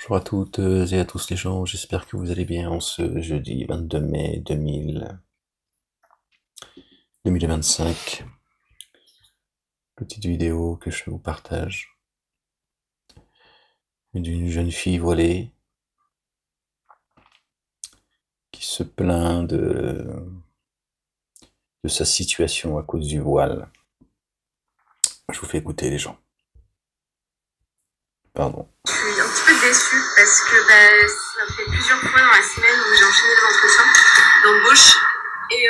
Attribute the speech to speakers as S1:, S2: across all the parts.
S1: Bonjour à toutes et à tous les gens, j'espère que vous allez bien en ce jeudi 22 mai 2025. Petite vidéo que je vous partage d'une jeune fille voilée qui se plaint de sa situation à cause du voile. Je vous fais écouter les gens. Pardon.
S2: Je suis un petit peu déçue parce que ça fait plusieurs fois dans la semaine où j'ai enchaîné les entretiens d'embauche et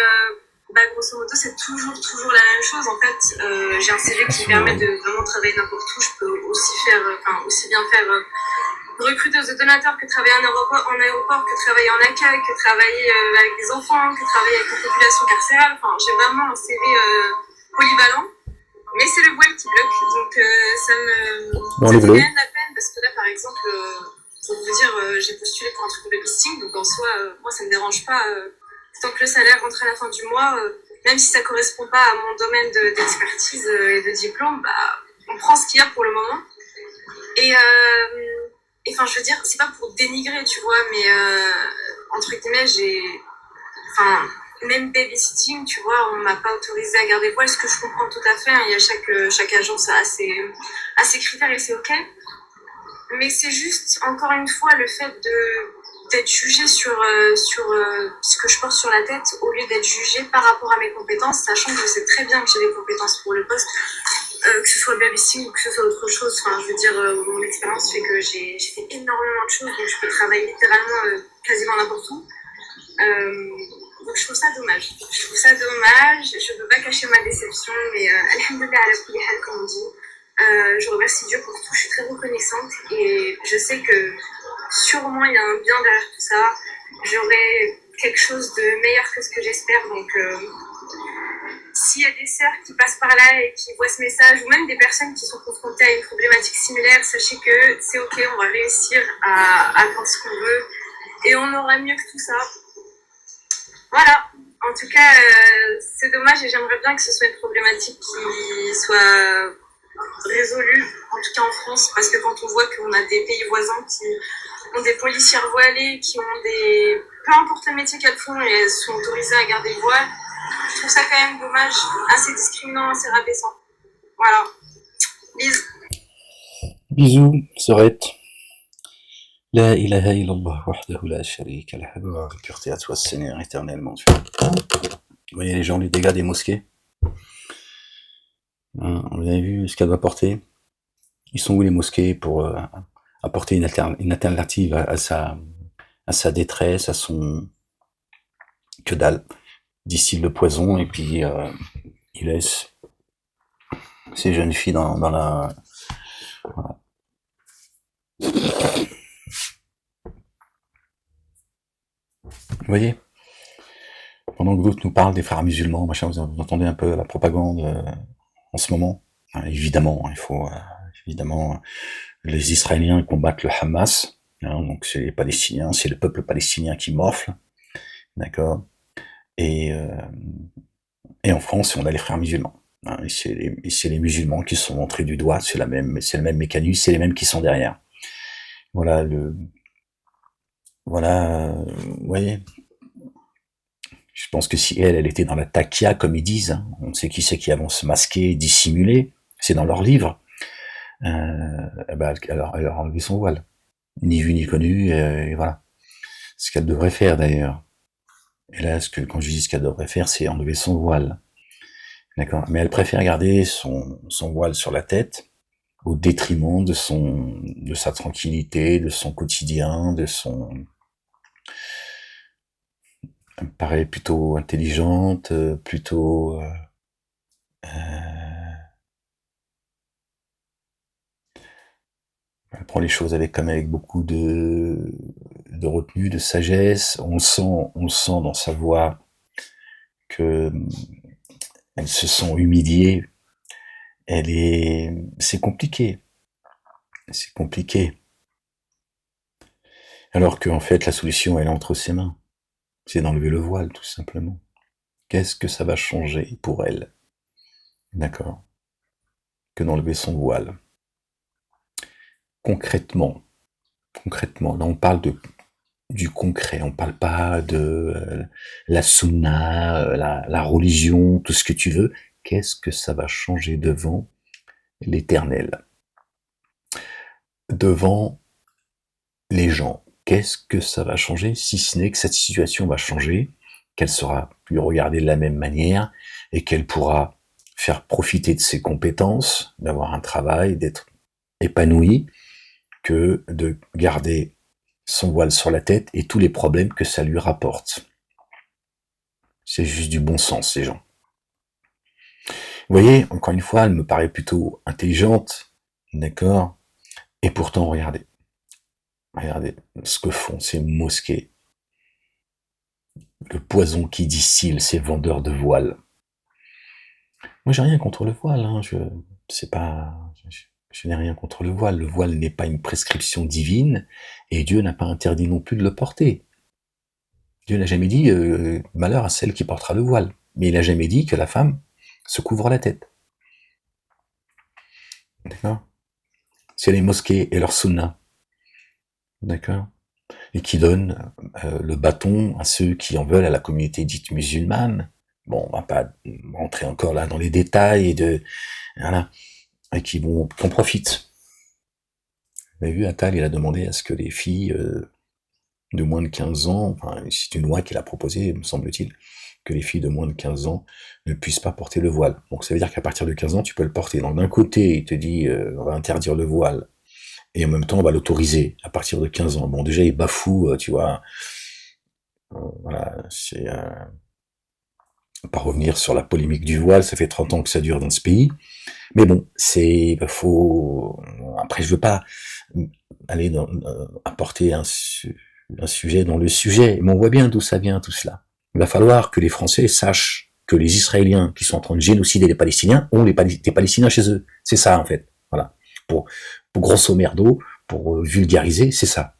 S2: grosso modo c'est toujours la même chose. En fait, j'ai un CV qui me permet de vraiment travailler n'importe où. Je peux aussi faire, aussi bien faire recruteuse de donateurs que travailler en aéroport, que travailler en accueil, que travailler avec des enfants, que travailler avec une population carcérale. Enfin, j'ai vraiment un CV polyvalent. Mais c'est le voile qui bloque, donc ça me fait quand même la peine parce que là, par exemple, pour vous dire, j'ai postulé pour un truc de babysitting, donc en soi, moi, ça me dérange pas. Tant que le salaire rentre à la fin du mois, même si ça correspond pas à mon domaine d'expertise et de diplôme, on prend ce qu'il y a pour le moment. Et enfin, je veux dire, c'est pas pour dénigrer, tu vois, mais entre guillemets, même babysitting, tu vois, on m'a pas autorisé à garder voile, ce que je comprends tout à fait. Hein, il y a chaque agence a ses critères et c'est ok. Mais c'est juste, encore une fois, le fait d'être jugé sur ce que je porte sur la tête au lieu d'être jugé par rapport à mes compétences, sachant que je sais très bien que j'ai des compétences pour le poste, que ce soit le babysitting ou que ce soit autre chose. Enfin, je veux dire, mon expérience fait que j'ai fait énormément de choses, donc je peux travailler littéralement quasiment n'importe où. Donc je trouve ça dommage. Je ne peux pas cacher ma déception, mais alhamdoulilah ala kulli hal, comme on dit. Je remercie Dieu pour tout, je suis très reconnaissante et je sais que sûrement il y a un bien derrière tout ça. J'aurai quelque chose de meilleur que ce que j'espère. Donc s'il y a des sœurs qui passent par là et qui voient ce message, ou même des personnes qui sont confrontées à une problématique similaire, sachez que c'est ok, on va réussir à atteindre ce qu'on veut et on aura mieux que tout ça. Voilà, en tout cas, c'est dommage et j'aimerais bien que ce soit une problématique qui soit résolue, en tout cas en France, parce que quand on voit qu'on a des pays voisins qui ont des policières voilées, qui ont des... peu importe le métier qu'elles font, et elles sont autorisées à garder le voile, je trouve ça quand même dommage, assez discriminant, assez rabaissant. Voilà. Bisous.
S1: Bisous, Sorette. La ilaha illallah wahdahu la sharika lah, pureté à toi Seigneur éternellement. Vous voyez les gens, les dégâts des mosquées, vous avez vu ce qu'elle doit porter. Ils sont où les mosquées pour apporter une alternative à sa détresse, à son... que dalle. Distille le poison et puis il laisse ces jeunes filles dans la... Voilà. Vous voyez, pendant que d'autres nous parlent des frères musulmans, machin, vous entendez un peu la propagande en ce moment. Évidemment, il faut... évidemment, les Israéliens combattent le Hamas, donc c'est les Palestiniens, c'est le peuple palestinien qui morfle, d'accord, et en France, on a les frères musulmans, et c'est les musulmans qui sont montrés du doigt, c'est le même mécanisme, c'est les mêmes qui sont derrière. Voilà, vous voyez, je pense que si elle était dans la takia, comme ils disent, on sait qui c'est qui vont se masquer, dissimuler, c'est dans leur livre, elle aurait enlevé son voile. Ni vu ni connu, et voilà. Ce qu'elle devrait faire d'ailleurs. Et là, quand je dis ce qu'elle devrait faire, c'est enlever son voile. D'accord. Mais elle préfère garder son voile sur la tête au détriment de sa tranquillité, de son quotidien, elle me paraît plutôt intelligente, plutôt, elle prend les choses avec beaucoup de retenue, de sagesse. On le sent dans sa voix que elle se sent humiliée. C'est compliqué. C'est compliqué. Alors qu'en fait, la solution, elle est entre ses mains. C'est d'enlever le voile, tout simplement. Qu'est-ce que ça va changer pour elle? D'accord? Que d'enlever son voile. Concrètement, concrètement. Là, on parle du concret, on parle pas de la sunna, la religion, tout ce que tu veux. Qu'est-ce que ça va changer devant l'Éternel, devant les gens? Qu'est-ce que ça va changer, si ce n'est que cette situation va changer, qu'elle sera plus regardée de la même manière et qu'elle pourra faire profiter de ses compétences, d'avoir un travail, d'être épanouie, que de garder son voile sur la tête et tous les problèmes que ça lui rapporte. C'est juste du bon sens, ces gens. Vous voyez, encore une fois, elle me paraît plutôt intelligente, d'accord? Et pourtant, regardez ce que font ces mosquées, le poison qui distille ces vendeurs de voiles. Moi, j'ai rien contre le voile, hein. Je n'ai rien contre le voile. Le voile n'est pas une prescription divine, et Dieu n'a pas interdit non plus de le porter. Dieu n'a jamais dit malheur à celle qui portera le voile, mais il n'a jamais dit que la femme se couvre la tête. D'accord? C'est les mosquées et leurs sunnas, d'accord? Et qui donnent le bâton à ceux qui en veulent à la communauté dite musulmane. Bon, on va pas rentrer encore là dans les détails voilà, et qui en profitent. Vous avez vu, Attal, il a demandé à ce que les filles de moins de 15 ans, enfin, c'est une loi qu'il a proposée, me semble-t-il, que les filles de moins de 15 ans ne puissent pas porter le voile. Donc ça veut dire qu'à partir de 15 ans, tu peux le porter. Donc d'un côté, il te dit, on va interdire le voile, et en même temps, on va l'autoriser à partir de 15 ans. Bon, déjà, il bafoue, tu vois, voilà, c'est... pas revenir sur la polémique du voile, ça fait 30 ans que ça dure dans ce pays. Mais bon, après, je veux pas aller apporter un sujet dans le sujet, mais on voit bien d'où ça vient tout cela. Il va falloir que les Français sachent que les Israéliens qui sont en train de génocider les Palestiniens ont des Palestiniens chez eux. C'est ça, en fait. Voilà. Pour grosso merdo, pour vulgariser, c'est ça.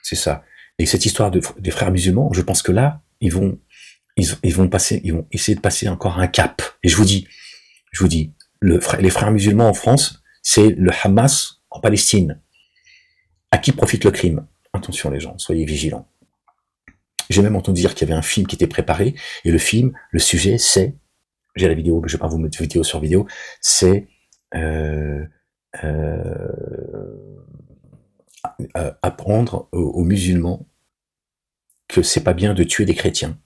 S1: C'est ça. Et cette histoire des frères musulmans, je pense que là, ils vont essayer de passer encore un cap. Et je vous dis, les frères musulmans en France, c'est le Hamas en Palestine. À qui profite le crime? Attention les gens, soyez vigilants. J'ai même entendu dire qu'il y avait un film qui était préparé, et le sujet c'est, j'ai la vidéo, mais je vais pas vous mettre vidéo sur vidéo, c'est apprendre aux musulmans que c'est pas bien de tuer des chrétiens.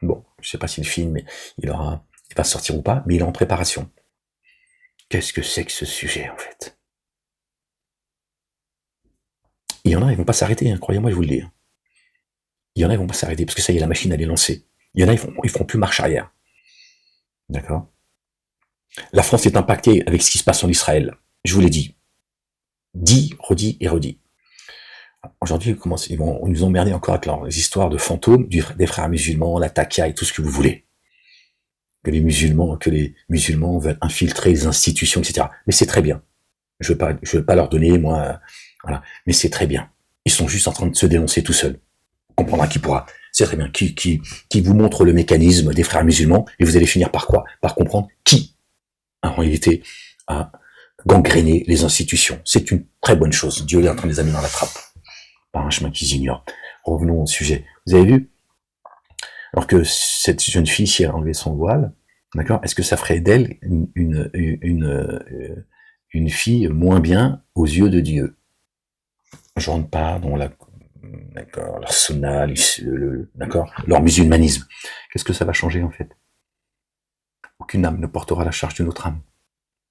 S1: Bon, je sais pas si le film il va sortir ou pas, mais il est en préparation. Qu'est-ce que c'est que ce sujet, en fait? Il y en a, ils vont pas s'arrêter, hein, croyez-moi, je vous le dis. Il y en a, ils vont pas s'arrêter, parce que ça y est, la machine, elle est lancée. Il y en a, ils feront plus marche arrière. D'accord? La France est impactée avec ce qui se passe en Israël. Je vous l'ai dit. Dit, redit et redit. Aujourd'hui, ils vont nous emmerder encore avec leurs histoires de fantômes des frères musulmans, la takia et tout ce que vous voulez. Que les musulmans veulent infiltrer les institutions, etc. Mais c'est très bien. Je veux pas leur donner, moi, voilà. Mais c'est très bien. Ils sont juste en train de se dénoncer tout seuls. On comprendra qui pourra. C'est très bien. Qui vous montre le mécanisme des frères musulmans, et vous allez finir par quoi? Par comprendre qui, en réalité, a gangréné les institutions. C'est une très bonne chose. Dieu est en train de les amener dans la trappe. Par un chemin qu'ils ignorent. Revenons au sujet. Vous avez vu? Alors que cette jeune fille, si elle enlevait son voile, d'accord, est-ce que ça ferait d'elle une fille moins bien aux yeux de Dieu? Je rentre pas dans leur sunna, d'accord, leur musulmanisme. Qu'est-ce que ça va changer, en fait? Aucune âme ne portera la charge d'une autre âme.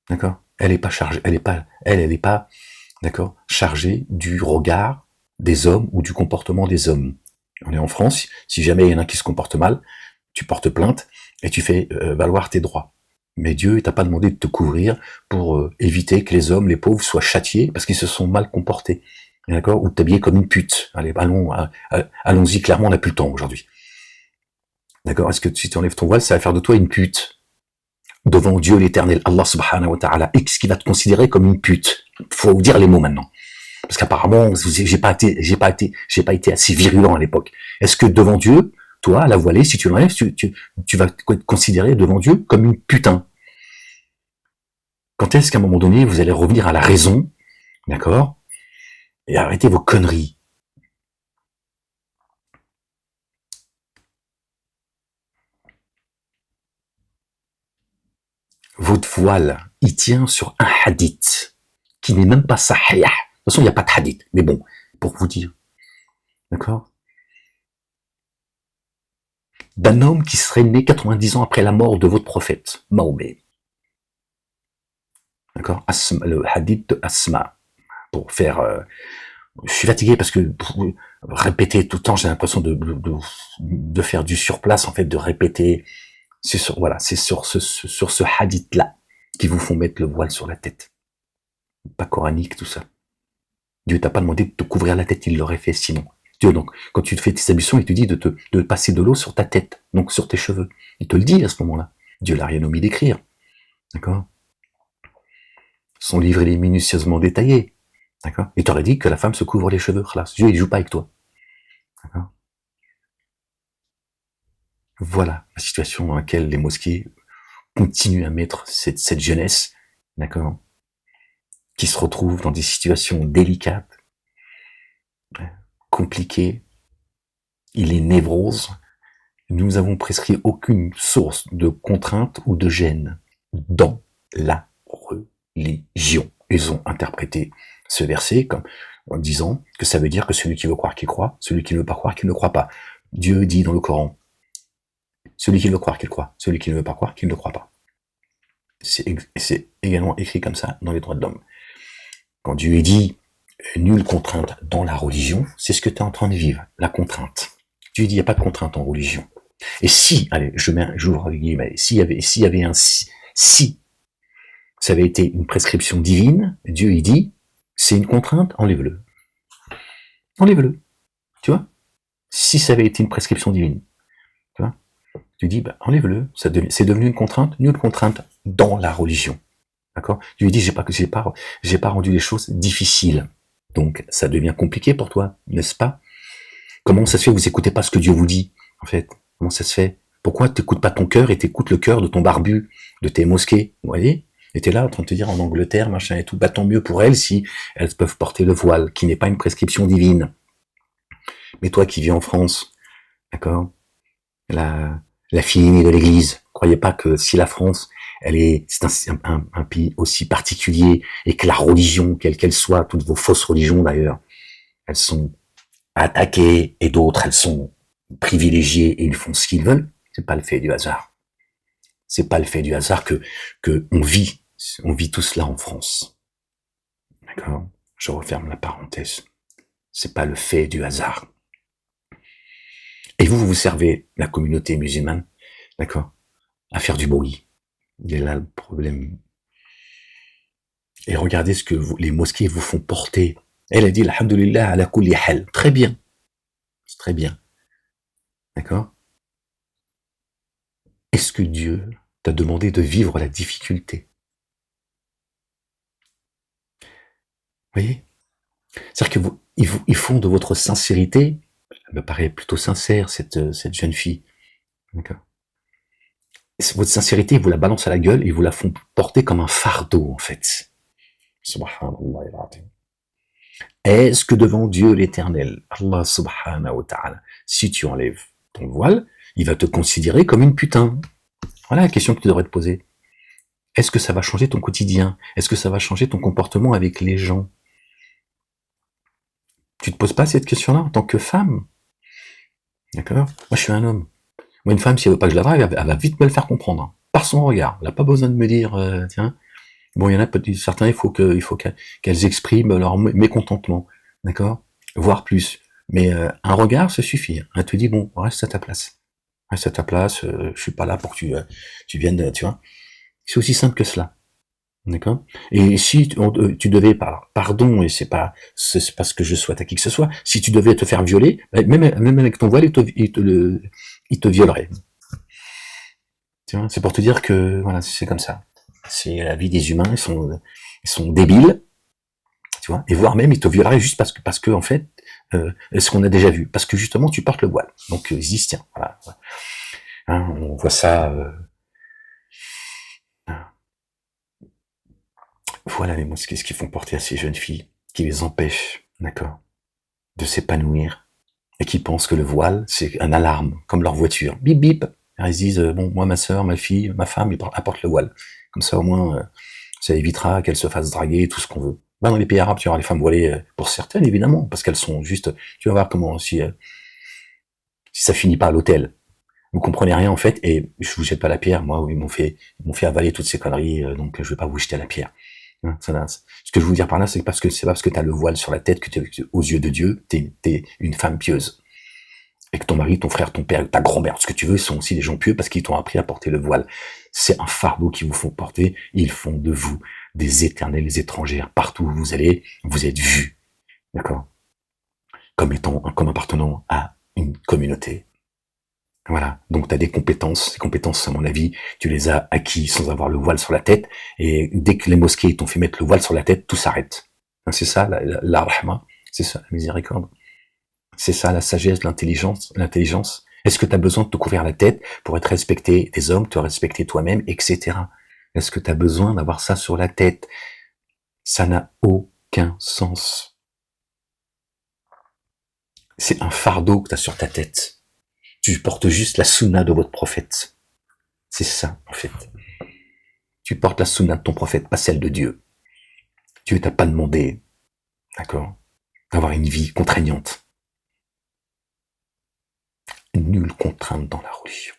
S1: D'accord? Elle est pas chargée, elle est pas, d'accord, chargée du regard des hommes ou du comportement des hommes. On est en France, si jamais il y en a qui se comportent mal, tu portes plainte et tu fais valoir tes droits. Mais Dieu, il t'a pas demandé de te couvrir pour éviter que les hommes, les pauvres, soient châtiés parce qu'ils se sont mal comportés. D'accord? Ou de t'habiller comme une pute. Allez, allons-y, clairement, on n'a plus le temps aujourd'hui. D'accord? Est-ce que si tu enlèves ton voile, ça va faire de toi une pute? Devant Dieu l'éternel, Allah subhanahu wa ta'ala, est-ce qu'il va te considérer comme une pute? Faut vous dire les mots maintenant. Parce qu'apparemment, j'ai pas été assez virulent à l'époque. Est-ce que devant Dieu, toi, la voilée, si tu l'enlèves, tu vas te considérer devant Dieu comme une putain? Quand est-ce qu'à un moment donné, vous allez revenir à la raison, d'accord? Et arrêtez vos conneries. Votre voile, il tient sur un hadith qui n'est même pas sahih. De toute façon, il n'y a pas de hadith. Mais bon, pour vous dire. D'accord? D'un homme qui serait né 90 ans après la mort de votre prophète, Mahomet. D'accord? Le hadith de Asma. Pour faire... je suis fatigué parce que pour répéter tout le temps, j'ai l'impression de faire du surplace, en fait, de répéter. C'est sur, voilà, c'est sur ce hadith-là qui vous font mettre le voile sur la tête. Pas coranique, tout ça. Dieu t'a pas demandé de te couvrir la tête, il l'aurait fait sinon. Dieu, donc, quand tu te fais tes ablutions, il te dit de passer de l'eau sur ta tête, donc sur tes cheveux. Il te le dit à ce moment-là. Dieu l'a rien omis d'écrire. D'accord? Son livre, il est minutieusement détaillé. D'accord? Il t'aurait dit que la femme se couvre les cheveux. Khalas. Dieu, il joue pas avec toi. D'accord? Voilà la situation dans laquelle les mosquées continuent à mettre cette jeunesse, d'accord, qui se retrouve dans des situations délicates, compliquées. Il est névrose. Nous avons prescrit aucune source de contrainte ou de gêne dans la religion. Ils ont interprété ce verset comme en disant que ça veut dire que celui qui veut croire qu'il croit, celui qui ne veut pas croire qu'il ne croit pas. Dieu dit dans le Coran, celui qui veut croire qu'il croit, celui qui ne veut pas croire qu'il ne croit pas. C'est également écrit comme ça dans les droits de l'homme. Quand Dieu dit nulle contrainte dans la religion, c'est ce que tu es en train de vivre, la contrainte. Dieu dit il n'y a pas de contrainte en religion. Et si, allez, j'ouvre les guillemets, s'il y avait un si ça avait été une prescription divine, Dieu il dit c'est une contrainte, enlève-le. Enlève-le. Tu vois? Si ça avait été une prescription divine, tu vois? Tu dis, bah, enlève-le. C'est devenu une contrainte dans la religion. D'accord? Tu lui dis, j'ai pas rendu les choses difficiles. Donc, ça devient compliqué pour toi, n'est-ce pas? Comment ça se fait que vous écoutez pas ce que Dieu vous dit, en fait? Comment ça se fait? Pourquoi t'écoutes pas ton cœur et t'écoutes le cœur de ton barbu, de tes mosquées? Vous voyez? Et t'es là en train de te dire en Angleterre, machin et tout. Bah, tant mieux pour elles si elles peuvent porter le voile, qui n'est pas une prescription divine. Mais toi qui vis en France, d'accord? La fille aînée de l'Église. Croyez pas que si la France, c'est un pays aussi particulier et que la religion, quelle qu'elle soit, toutes vos fausses religions d'ailleurs, elles sont attaquées et d'autres, elles sont privilégiées et ils font ce qu'ils veulent. C'est pas le fait du hasard. C'est pas le fait du hasard que on vit tout cela en France. D'accord? Je referme la parenthèse. C'est pas le fait du hasard. Et vous servez la communauté musulmane, d'accord, à faire du bruit. Il est là le problème. Et regardez ce que les mosquées vous font porter. Elle a dit, alhamdoulilah ala kulli hal. Très bien. C'est très bien. D'accord? Est-ce que Dieu t'a demandé de vivre la difficulté? Vous voyez? C'est-à-dire que ils font de votre sincérité, elle me paraît plutôt sincère, cette jeune fille. D'accord? Votre sincérité, ils vous la balancent à la gueule, ils vous la font porter comme un fardeau, en fait. Subhanallah. Est-ce que devant Dieu l'éternel, Allah subhanahu wa ta'ala, si tu enlèves ton voile, il va te considérer comme une putain? Voilà la question que tu devrais te poser. Est-ce que ça va changer ton quotidien? Est-ce que ça va changer ton comportement avec les gens? Tu te poses pas cette question-là en tant que femme? D'accord? Moi, je suis un homme. Moi, une femme, si elle veut pas que je la drague, elle va vite me le faire comprendre. Hein, par son regard. Elle n'a pas besoin de me dire, tiens. Bon, il y en a certains, il faut qu'elles expriment leur mécontentement. D'accord? Voire plus. Mais un regard, ça suffit. Elle te dit, bon, reste à ta place. Reste à ta place, je suis pas là pour que tu viennes, tu vois. C'est aussi simple que cela. D'accord? Et si tu devais, pardon, et c'est pas ce que je souhaite à qui que ce soit, si tu devais te faire violer, même avec ton voile, il te violerait. Tu vois? C'est pour te dire que, voilà, c'est comme ça. C'est la vie des humains, ils sont débiles, tu vois, et voire même ils te violeraient juste parce que en fait, ce qu'on a déjà vu, parce que justement tu portes le voile. Donc ils se disent tiens, voilà, hein, on voit ça. Voilà les mosquées, ce qu'ils font porter à ces jeunes filles, qui les empêchent d'accord, de s'épanouir, et qui pensent que le voile, c'est un alarme, comme leur voiture. Bip bip. Ils se disent, bon, moi, ma sœur, ma fille, ma femme, apporte le voile. Comme ça, au moins, ça évitera qu'elles se fassent draguer, tout ce qu'on veut. Dans les pays arabes, tu auras les femmes voilées, pour certaines, évidemment, parce qu'elles sont juste, tu vas voir comment, si ça finit pas à l'hôtel. Vous comprenez rien, en fait, et je vous jette pas la pierre, moi, ils m'ont fait avaler toutes ces conneries, donc je vais pas vous jeter la pierre. Hein, ce que je veux vous dire par là, c'est c'est pas parce que t'as le voile sur la tête que aux yeux de Dieu, t'es une femme pieuse. Et que ton mari, ton frère, ton père, ta grand-mère, ce que tu veux, sont aussi des gens pieux parce qu'ils t'ont appris à porter le voile. C'est un fardeau qu'ils vous font porter. Ils font de vous des éternelles étrangères. Partout où vous allez, vous êtes vus. D'accord? Comme appartenant à une communauté. Voilà. Donc, tu as des compétences. Ces compétences, à mon avis, tu les as acquis sans avoir le voile sur la tête. Et dès que les mosquées t'ont fait mettre le voile sur la tête, tout s'arrête. C'est ça, la rahma. C'est ça, la miséricorde. C'est ça la sagesse, l'intelligence. Est-ce que tu as besoin de te couvrir la tête pour être respecté des hommes, te respecter toi-même, etc. Est-ce que tu as besoin d'avoir ça sur la tête? Ça n'a aucun sens. C'est un fardeau que tu as sur ta tête. Tu portes juste la sunna de votre prophète. C'est ça, en fait. Tu portes la sunna de ton prophète, pas celle de Dieu. Dieu t'a pas demandé, d'accord, d'avoir une vie contraignante. Nulle contrainte dans la religion.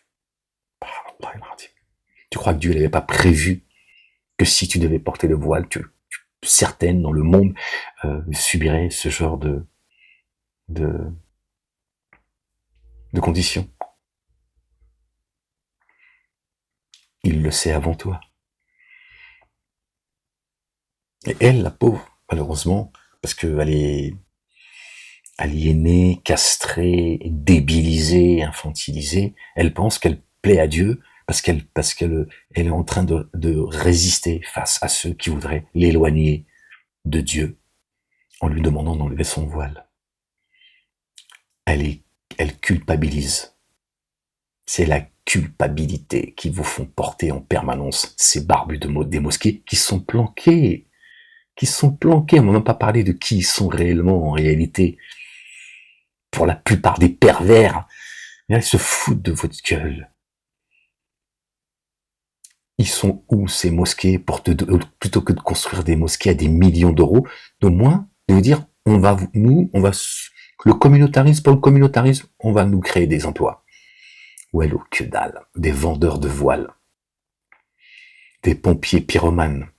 S1: Tu crois que Dieu n'avait pas prévu que si tu devais porter le voile, certaines dans le monde subiraient ce genre de, de conditions. Il le sait avant toi. Et elle, la pauvre, malheureusement, parce qu'elle est aliénée, castrée, débilisée, infantilisée, elle pense qu'elle plaît à Dieu parce qu'elle est en train de résister face à ceux qui voudraient l'éloigner de Dieu en lui demandant d'enlever son voile. Elle culpabilise. C'est la culpabilité qui vous font porter en permanence ces barbus des mosquées qui sont planqués. On n'a même pas parlé de qui ils sont réellement en réalité. Pour la plupart des pervers, ils se foutent de votre gueule. Ils sont où ces mosquées plutôt que de construire des mosquées à des millions d'euros, de moins de vous dire le communautarisme, pour le communautarisme, on va nous créer des emplois. Ouais, que dalle. Des vendeurs de voiles. Des pompiers pyromanes.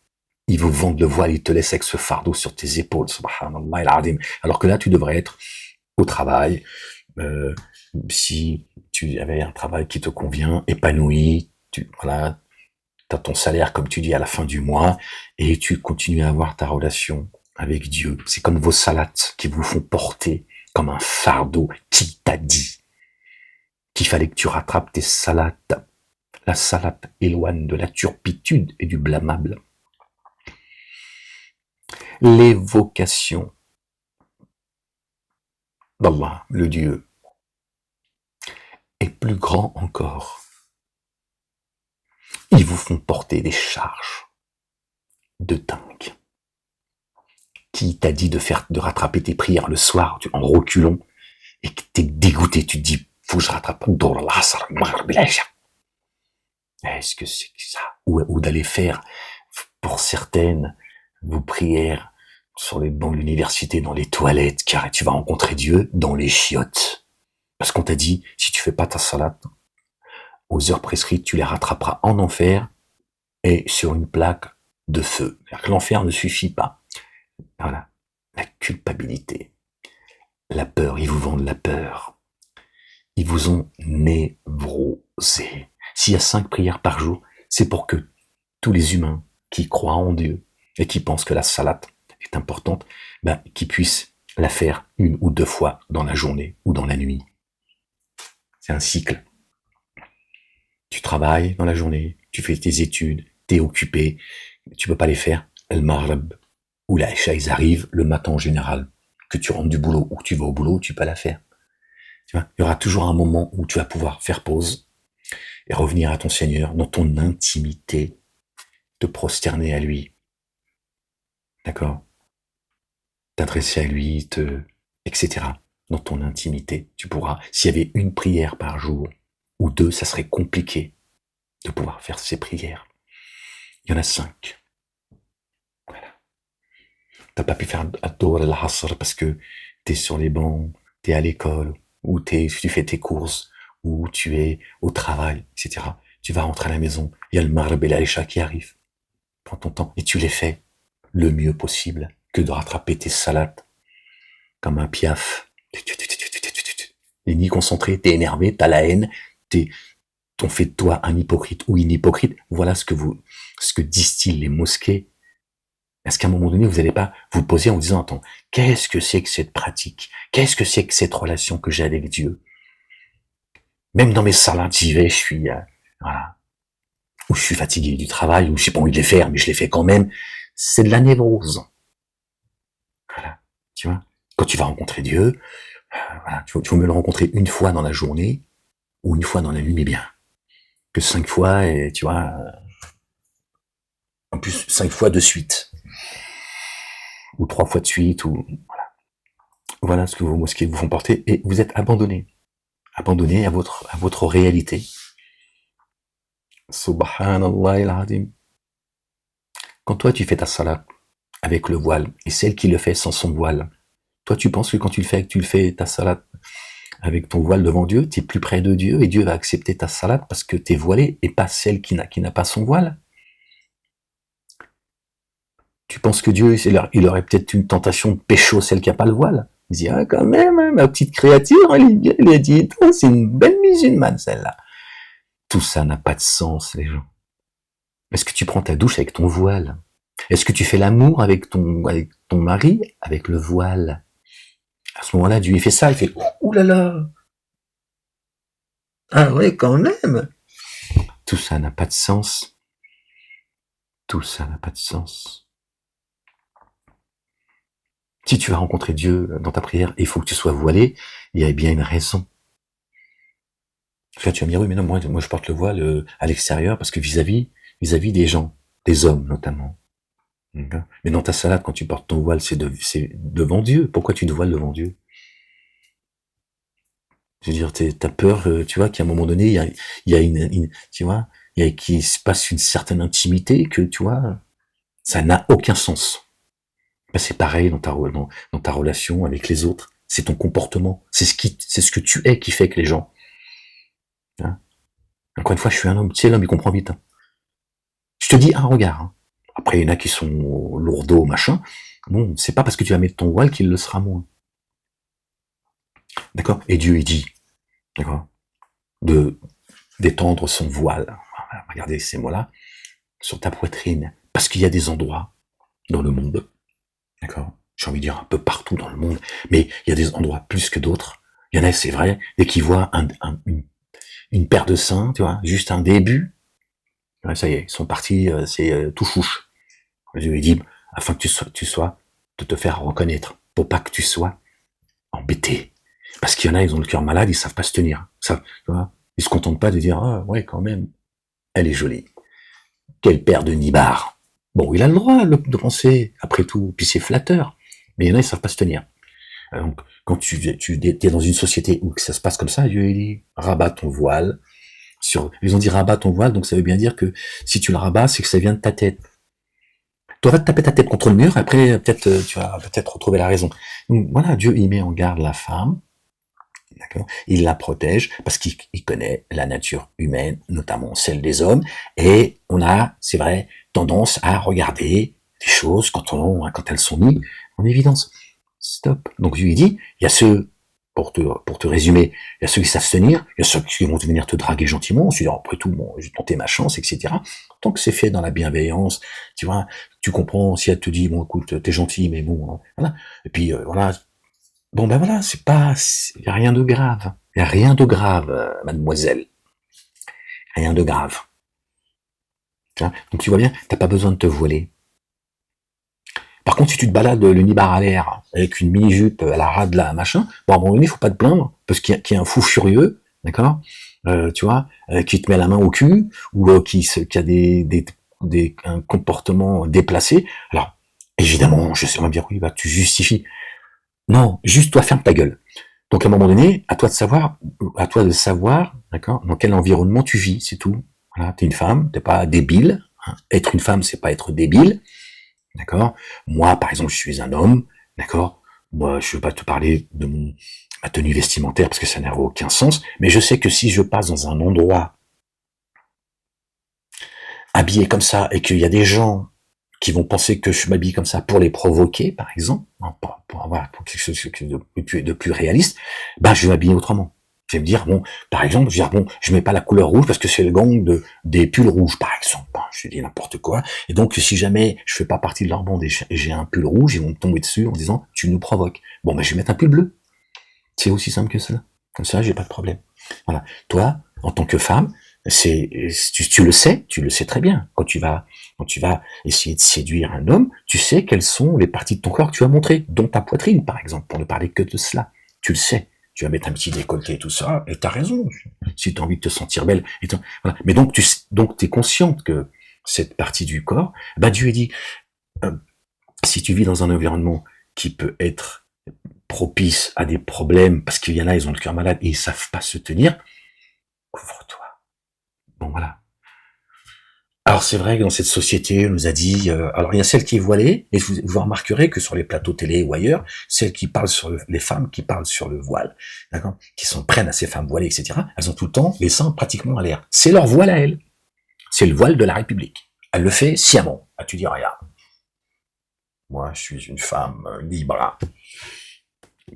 S1: Ils vous vendent le voile, ils te laissent avec ce fardeau sur tes épaules, subhanallah al-azim. Alors que là, tu devrais être au travail, si tu avais un travail qui te convient, épanoui, t'as ton salaire, comme tu dis, à la fin du mois, et tu continues à avoir ta relation avec Dieu. C'est comme vos salates qui vous font porter comme un fardeau. Qui t'a dit qu'il fallait que tu rattrapes tes salates? La salate éloigne de la turpitude et du blâmable. L'évocation d'Allah, le Dieu, est plus grand encore. Ils vous font porter des charges de dingue. Qui t'a dit de rattraper tes prières le soir en reculons et que t'es dégoûté, tu te dis, faut que je rattrape est-ce que c'est ça? Ou d'aller faire, pour certaines, vos prières sur les bancs de l'université, dans les toilettes, car tu vas rencontrer Dieu dans les chiottes. Parce qu'on t'a dit, si tu fais pas ta salade, aux heures prescrites, tu les rattraperas en enfer et sur une plaque de feu. C'est-à-dire que l'enfer ne suffit pas. Voilà. La culpabilité. La peur. Ils vous vendent la peur. Ils vous ont névrosé. S'il y a 5 prières par jour, c'est pour que tous les humains qui croient en Dieu et qui pensent que la salade est importante, qu'ils puissent la faire 1 ou 2 fois dans la journée ou dans la nuit. C'est un cycle. Tu travailles dans la journée, tu fais tes études, t'es occupé, tu peux pas les faire. El Maghreb ou la Isha, ils arrivent le matin en général. Que tu rentres du boulot ou que tu vas au boulot, tu peux la faire. Tu vois, il y aura toujours un moment où tu vas pouvoir faire pause et revenir à ton Seigneur dans ton intimité, te prosterner à lui. D'accord? t'adresser à lui, etc. Dans ton intimité, tu pourras. S'il y avait une prière par jour, ou deux, ça serait compliqué de pouvoir faire ces prières. Il y en a 5. Voilà. T'as pas pu faire Ad-Dhuhr et al-Asr parce que t'es sur les bancs, t'es à l'école, ou tu fais tes courses, ou tu es au travail, etc. Tu vas rentrer à la maison, il y a le Maghrib et l'Aïcha qui arrivent. Prends ton temps et tu les fais le mieux possible que de rattraper tes salades comme un piaf. T'es ni concentré, t'es énervé, t'as la haine, on fait de toi un hypocrite ou une hypocrite. Voilà ce que distillent les mosquées. Est-ce qu'à un moment donné, vous n'allez pas vous poser en vous disant, attends, qu'est-ce que c'est que cette pratique? Qu'est-ce que c'est que cette relation que j'ai avec Dieu? Même dans mes salades, j'y vais, je suis, voilà. Ou je suis fatigué du travail, ou j'ai pas envie de les faire, mais je les fais quand même. C'est de la névrose. Voilà. Tu vois? Quand tu vas rencontrer Dieu, voilà, tu veux me le rencontrer une fois dans la journée, ou une fois dans la nuit, mais bien. Que 5 fois, et tu vois, en plus 5 fois de suite. Ou 3 fois de suite, ou, voilà. Voilà ce que vos mosquées vous font porter, et vous êtes abandonné. Abandonné à votre réalité. Subhanallah al-Azim. Quand toi tu fais ta salat avec le voile, et celle qui le fait sans son voile, toi tu penses que quand tu fais ta salat avec ton voile devant Dieu, tu es plus près de Dieu, et Dieu va accepter ta salat parce que tu es voilé, et pas celle qui n'a pas son voile? Tu penses que Dieu, il aurait peut-être une tentation de pécho celle qui n'a pas le voile? Il dit, ah, quand même, hein, ma petite créature, il a dit, oh, c'est une belle musulmane, celle-là. Tout ça n'a pas de sens, les gens. Est-ce que tu prends ta douche avec ton voile? Est-ce que tu fais l'amour avec ton mari avec le voile? À ce moment-là, Dieu, il fait ça, il fait, ouh là là! Ah ouais, quand même! Tout ça n'a pas de sens. Tout ça n'a pas de sens. Si tu vas rencontrer Dieu dans ta prière, il faut que tu sois voilé, il y a bien une raison. Là, tu vas me dire, oui, mais non, moi je porte le voile à l'extérieur parce que vis-à-vis des gens, des hommes notamment. Mais dans ta salade, quand tu portes ton voile, c'est devant Dieu. Pourquoi tu te voiles devant Dieu? Je veux dire, t'as peur, tu vois, qu'à un moment donné, il y a tu vois, qu'il se passe une certaine intimité, que, tu vois, ça n'a aucun sens. Ben, c'est pareil dans ta relation avec les autres. C'est ton comportement. C'est ce que tu es qui fait que les gens, hein. Encore une fois, je suis un homme. Tu sais, l'homme, il comprend vite, hein. Je te dis un regard, hein. Après, il y en a qui sont lourdeaux, machin. Bon, c'est pas parce que tu vas mettre ton voile qu'il le sera moins. D'accord? Et Dieu, il dit, d'accord, d'étendre son voile. Regardez ces mots-là, sur ta poitrine. Parce qu'il y a des endroits dans le monde, d'accord? J'ai envie de dire un peu partout dans le monde, mais il y a des endroits plus que d'autres. Il y en a, c'est vrai, dès qu'ils voient une paire de seins, tu vois, juste un début, ouais, ça y est, ils sont partis, c'est tout chouche. Je lui dis, afin que tu sois, de te faire reconnaître, pour pas que tu sois embêté. Parce qu'il y en a, ils ont le cœur malade, ils savent pas se tenir. Ça, tu vois, ils se contentent pas de dire, ah ouais, quand même, elle est jolie. Quelle paire de nibards. Bon, il a le droit de penser, après tout, puis c'est flatteur. Mais il y en a, ils savent pas se tenir. Donc, quand tu es dans une société où ça se passe comme ça, Dieu, il dit, rabat ton voile. Ils ont dit rabat ton voile, donc ça veut bien dire que si tu le rabats, c'est que ça vient de ta tête. Tu vas te taper ta tête contre le mur, après, peut-être, tu vas peut-être retrouver la raison. Donc, voilà, Dieu, il met en garde la femme, d'accord? Il la protège, parce qu'il connaît la nature humaine, notamment celle des hommes, et on a, c'est vrai, tendance à regarder des choses quand elles sont mises en évidence. Stop. Donc, je lui dis, il y a ceux, pour te résumer, il y a ceux qui savent se tenir, il y a ceux qui vont venir te draguer gentiment, je dis, après tout, bon, j'ai tenté ma chance, etc. Tant que c'est fait dans la bienveillance, tu vois, tu comprends, si elle te dit, bon, écoute, t'es gentil, mais bon, voilà. Et puis, voilà. Bon, ben voilà, il y a rien de grave. Il y a rien de grave, mademoiselle. Rien de grave. Donc, tu vois bien, t'as pas besoin de te voiler. Par contre, si tu te balades le nibar à l'air avec une mini-jupe à la radla, machin, bon, à un moment donné, faut pas te plaindre, parce qu'il y a un fou furieux, d'accord, tu vois, qui te met la main au cul, ou qui a un comportement déplacé. Alors, Évidemment, je sais, on va me dire, oui, bah, tu justifies. Non, juste toi, ferme ta gueule. Donc, à un moment donné, à toi de savoir, d'accord, dans quel environnement tu vis, c'est tout. Voilà, t'es une femme, t'es pas débile. Hein. Être une femme, c'est pas être débile. D'accord? Moi, par exemple, je suis un homme. D'accord? Moi, je veux pas te parler de ma tenue vestimentaire parce que ça n'a aucun sens. Mais je sais que si je passe dans un endroit habillé comme ça et qu'il y a des gens qui vont penser que je m'habille comme ça pour les provoquer, par exemple, hein, pour quelque chose de plus réaliste, ben je vais m'habiller autrement. Je vais me dire, bon, par exemple, je vais dire, bon, je mets pas la couleur rouge parce que c'est le gang des pulls rouges, par exemple. Bon, je dis n'importe quoi. Et donc, si jamais je fais pas partie de leur bande et j'ai un pull rouge, ils vont me tomber dessus en disant, tu nous provoques. Bon, ben, je vais mettre un pull bleu. C'est aussi simple que ça. Comme ça, j'ai pas de problème. Voilà. Toi, en tant que femme, tu le sais très bien. Quand tu vas essayer de séduire un homme, tu sais quelles sont les parties de ton corps que tu vas montrer, dont ta poitrine, par exemple, pour ne parler que de cela. Tu le sais. Tu vas mettre un petit décolleté et tout ça, et t'as raison. Si t'as envie de te sentir belle, voilà. Mais donc, t'es consciente que cette partie du corps, bah, Dieu a dit, euh, si tu vis dans un environnement qui peut être propice à des problèmes, parce qu'il y en a, ils ont le cœur malade et ils savent pas se tenir, couvre-toi. Bon, voilà. Alors c'est vrai que dans cette société, on nous a dit, alors il y a celle qui est voilée, et vous remarquerez que sur les plateaux télé ou ailleurs, celles qui parlent sur les femmes qui parlent sur le voile, d'accord, qui s'en prennent à ces femmes voilées, etc., elles ont tout le temps les seins pratiquement à l'air. C'est leur voile à elles. C'est le voile de la République. Elle le fait sciemment. Ah, tu dis, regarde, moi je suis une femme libre.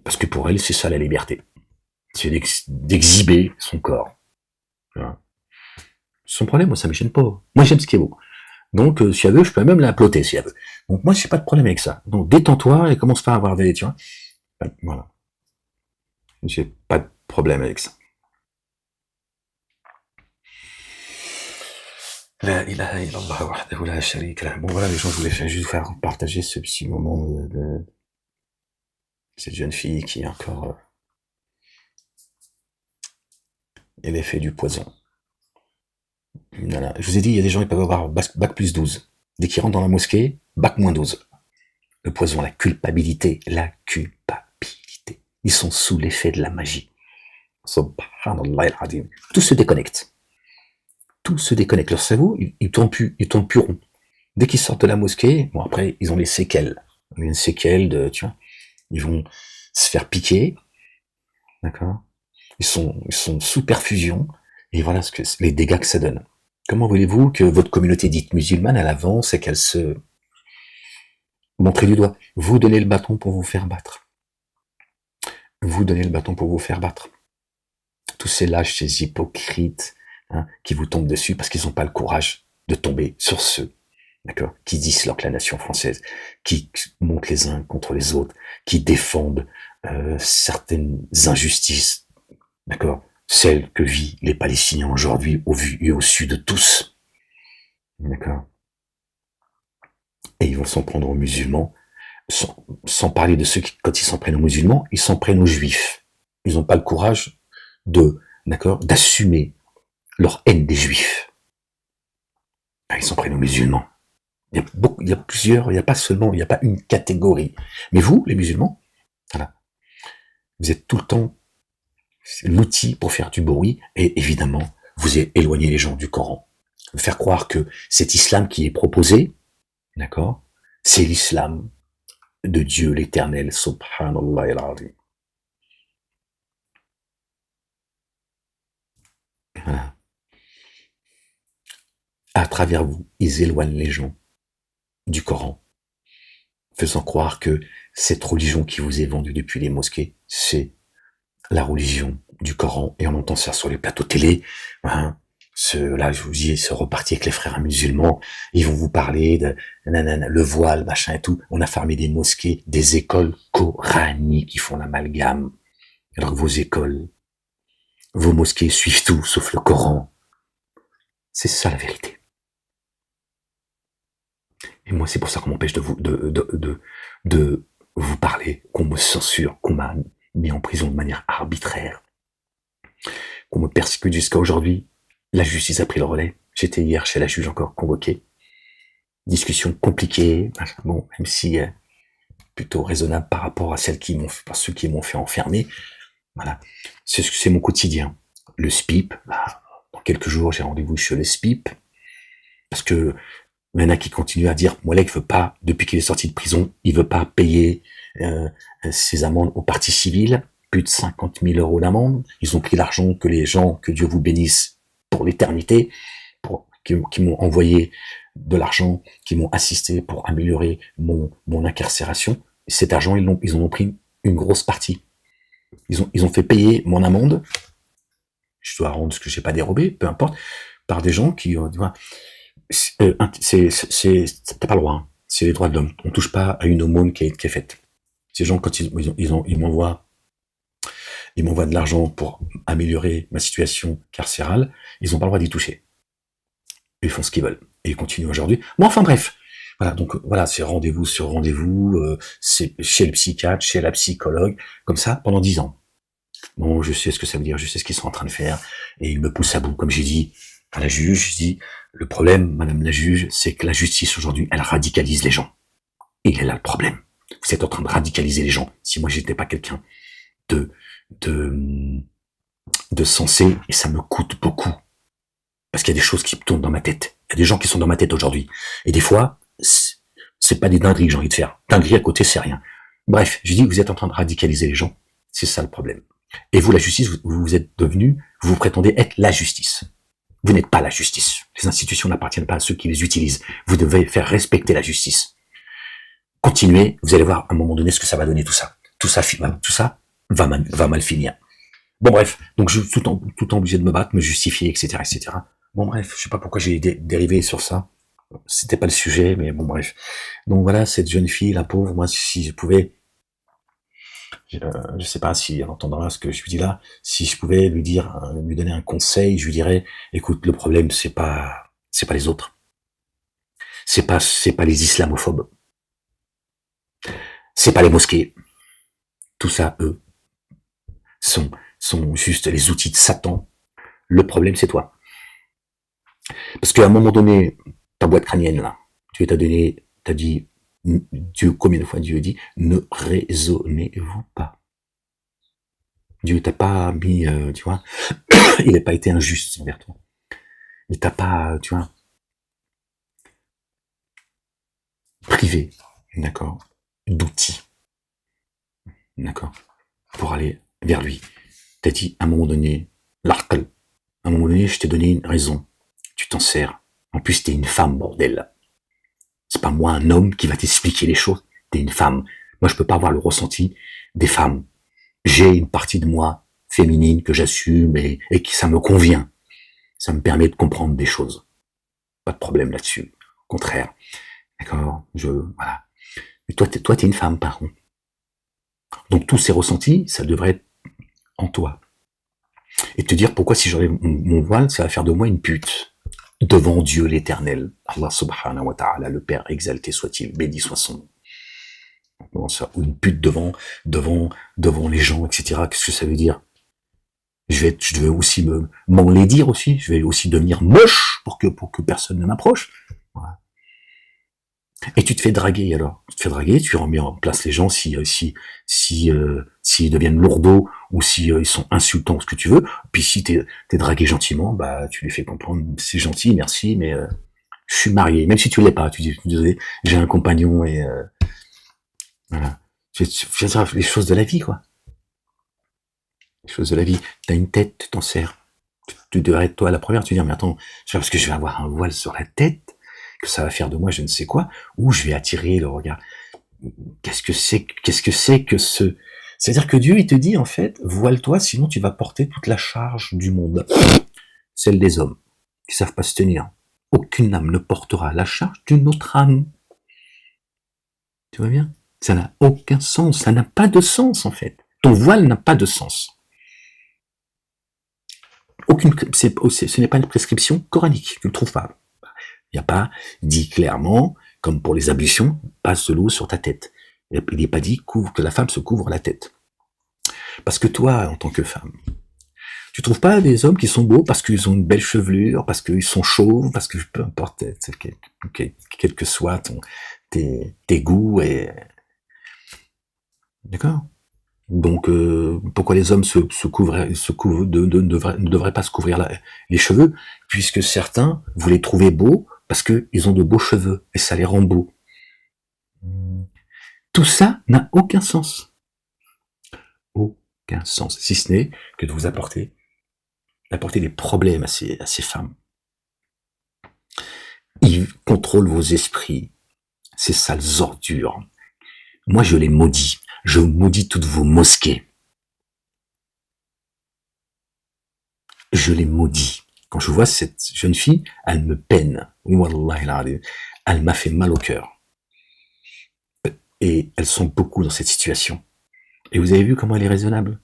S1: Parce que pour elle, c'est ça la liberté. C'est d'exhiber son corps. Son problème, moi, ça me gêne pas. Moi, j'aime ce qui est beau. Donc, si elle veut, je peux même la ploter, si elle veut. Donc, moi, j'ai pas de problème avec ça. Donc, détends-toi et commence pas à avoir des, tu vois. Voilà. J'ai pas de problème avec ça. La ilaha illallah wahdahu la sharika lah. Bon, voilà, les gens, je voulais juste vous faire partager ce petit moment de cette jeune fille qui est encore, elle est fait du poison. Voilà. Je vous ai dit, il y a des gens qui peuvent avoir bac plus 12. Dès qu'ils rentrent dans la mosquée, bac moins 12. Le poison, la culpabilité. Ils sont sous l'effet de la magie. Subhanallah al-Adim. Tout se déconnecte. Tout se déconnecte. Leur cerveau, ils tournent plus rond. Dès qu'ils sortent de la mosquée, bon après, ils ont les séquelles. Une séquelle de, tu vois, ils vont se faire piquer. D'accord? Ils sont sous perfusion. Et voilà les dégâts que ça donne. Comment voulez-vous que votre communauté dite musulmane, elle avance et qu'elle se montre du doigt? Vous donnez le bâton pour vous faire battre. Vous donnez le bâton pour vous faire battre. Tous ces lâches, ces hypocrites, hein, qui vous tombent dessus parce qu'ils n'ont pas le courage de tomber sur ceux, d'accord, qui disloquent la nation française, qui montent les uns contre les autres, qui défendent certaines injustices, d'accord, celles que vivent les Palestiniens aujourd'hui au vu et au su de tous, d'accord. Et ils vont s'en prendre aux musulmans, sans parler de ceux qui, quand ils s'en prennent aux musulmans, ils s'en prennent aux juifs. Ils n'ont pas le courage d'assumer leur haine des juifs. Ils s'en prennent aux musulmans. Il y a plusieurs, il n'y a pas une catégorie. Mais vous, les musulmans, voilà, vous êtes tout le temps l'outil pour faire du bruit et évidemment, vous éloignez les gens du Coran. Vous faire croire que cet islam qui est proposé, d'accord, c'est l'islam de Dieu l'éternel, subhanallah al-azim. Voilà. À travers vous, ils éloignent les gens du Coran, faisant croire que cette religion qui vous est vendue depuis les mosquées, c'est la religion du Coran, et on entend ça sur les plateaux télé, hein, là, je vous dis, se repartir avec les frères musulmans, ils vont vous parler de le voile, machin et tout. On a fermé des mosquées, des écoles coraniques qui font l'amalgame. Alors que vos écoles, vos mosquées suivent tout, sauf le Coran. C'est ça la vérité. Et moi, c'est pour ça qu'on m'empêche de vous parler, qu'on me censure, qu'on m'a mis en prison de manière arbitraire, qu'on me persécute jusqu'à aujourd'hui. La justice a pris le relais. J'étais hier chez la juge encore convoquée. discussion compliquée, bon, même si plutôt raisonnable par rapport à ceux qui m'ont fait enfermer. Voilà, c'est mon quotidien. Le SPIP, dans quelques jours, j'ai rendez-vous chez le SPIP, parce que il y en a qui continuent à dire, Moualek veut pas, depuis qu'il est sorti de prison, il veut pas payer ses amendes aux parties civiles, plus de 50 000 € d'amende. Ils ont pris l'argent que les gens, que Dieu vous bénisse pour l'éternité, qui m'ont envoyé de l'argent, qui m'ont assisté pour améliorer mon incarcération. Et cet argent, ils en ont pris une grosse partie. Ils ont fait payer mon amende. Je dois rendre ce que j'ai pas dérobé, peu importe, par des gens qui, tu vois, t'as pas le droit, hein. C'est les droits de l'homme. On touche pas à une aumône qui est faite. Ces gens, quand ils m'envoient de l'argent pour améliorer ma situation carcérale, ils ont pas le droit d'y toucher. Ils font ce qu'ils veulent. Et ils continuent aujourd'hui. Bon, enfin bref. Voilà, donc voilà, c'est rendez-vous sur rendez-vous, c'est chez le psychiatre, chez la psychologue, comme ça, pendant 10 ans. Bon, je sais ce que ça veut dire, je sais ce qu'ils sont en train de faire, et ils me poussent à bout, comme j'ai dit à la juge, je dis, le problème, madame la juge, c'est que la justice aujourd'hui, elle radicalise les gens. Et elle a le problème. Vous êtes en train de radicaliser les gens. Si moi j'étais pas quelqu'un de sensé, et ça me coûte beaucoup. Parce qu'il y a des choses qui tournent dans ma tête. Il y a des gens qui sont dans ma tête aujourd'hui. Et des fois, c'est pas des dingueries que j'ai envie de faire. Dingueries à côté, c'est rien. Bref, je dis que vous êtes en train de radicaliser les gens. C'est ça le problème. Et vous, la justice, vous êtes devenu, vous prétendez être la justice. Vous n'êtes pas la justice. Les institutions n'appartiennent pas à ceux qui les utilisent. Vous devez faire respecter la justice. Continuez, vous allez voir à un moment donné ce que ça va donner tout ça. Tout ça va mal finir. Bon bref, donc je suis tout le temps obligé de me battre, me justifier, etc., etc. Bon bref, je sais pas pourquoi j'ai dérivé sur ça. C'était pas le sujet, mais bon bref. Donc voilà, cette jeune fille, la pauvre, moi si je pouvais, je sais pas si elle entendra ce que je lui dis là, si je pouvais lui donner un conseil, je lui dirais, écoute, le problème c'est pas les autres, c'est pas les islamophobes, c'est pas les mosquées, tout ça, eux, sont juste les outils de Satan. Le problème c'est toi, parce qu'à un moment donné, ta boîte crânienne là, tu t'as dit, Dieu, combien de fois Dieu dit, ne raisonnez-vous pas. Dieu t'a pas mis, tu vois, il n'a pas été injuste envers toi. Il t'a pas, tu vois, privé, d'accord, d'outils, d'accord, pour aller vers lui. T'as dit, à un moment donné, l'aql, à un moment donné, je t'ai donné une raison. Tu t'en sers. En plus, t'es une femme, bordel. C'est pas moi, un homme, qui va t'expliquer les choses. T'es une femme. Moi, je peux pas avoir le ressenti des femmes. J'ai une partie de moi féminine que j'assume et qui ça me convient. Ça me permet de comprendre des choses. Pas de problème là-dessus. Au contraire. D'accord? Voilà. Mais toi, t'es une femme, par contre. Donc, tous ces ressentis, ça devrait être en toi. Et te dire pourquoi si j'enlève mon voile, ça va faire de moi une pute. Devant Dieu l'éternel. Allah subhanahu wa ta'ala, le Père exalté soit-il, béni soit son nom. Comment ça? Ou une pute devant les gens, etc. Qu'est-ce que ça veut dire? Je vais aussi m'enlaidir aussi. Je vais aussi devenir moche pour que personne ne m'approche. Voilà. Et tu te fais draguer alors. Tu te fais draguer, tu remets en place les gens s'ils deviennent lourdeaux ou si ils sont insultants, ce que tu veux. Puis si t'es dragué gentiment, bah tu les fais comprendre, c'est gentil, merci, mais je suis marié. Même si tu l'es pas, tu dis désolé, j'ai un compagnon et voilà. C'est les choses de la vie, quoi. Les choses de la vie. T'as une tête, tu t'en sers. Tu devrais être toi la première, tu dis mais attends, c'est parce que je vais avoir un voile sur la tête que ça va faire de moi je ne sais quoi, ou je vais attirer le regard. Qu'est-ce que c'est que ce... C'est-à-dire que Dieu, il te dit, en fait, voile-toi, sinon tu vas porter toute la charge du monde. Celle des hommes, qui savent pas se tenir. Aucune âme ne portera la charge d'une autre âme. Tu vois bien? Ça n'a aucun sens, ça n'a pas de sens, en fait. Ton voile n'a pas de sens. Ce n'est pas une prescription coranique, tu ne le trouves pas. Il n'y a pas dit clairement, comme pour les ablutions, passe de l'eau sur ta tête. Il n'est pas dit que la femme se couvre la tête. Parce que toi, en tant que femme, Tu trouves pas des hommes qui sont beaux parce qu'ils ont une belle chevelure, parce qu'ils sont chauves, parce que peu importe, quel que soit tes goûts et d'accord. Donc pourquoi les hommes ne devraient pas se couvrir les cheveux, puisque certains vous les trouvez beaux parce qu'ils ont de beaux cheveux et ça les rend beaux. Tout ça n'a aucun sens. Aucun sens, si ce n'est que de vous apporter des problèmes à ces femmes. Ils contrôlent vos esprits, ces sales ordures. Moi, je les maudis. Je maudis toutes vos mosquées. Je les maudis. Quand je vois cette jeune fille, elle me peine. Elle m'a fait mal au cœur. Et elles sont beaucoup dans cette situation. Et vous avez vu comment elle est raisonnable?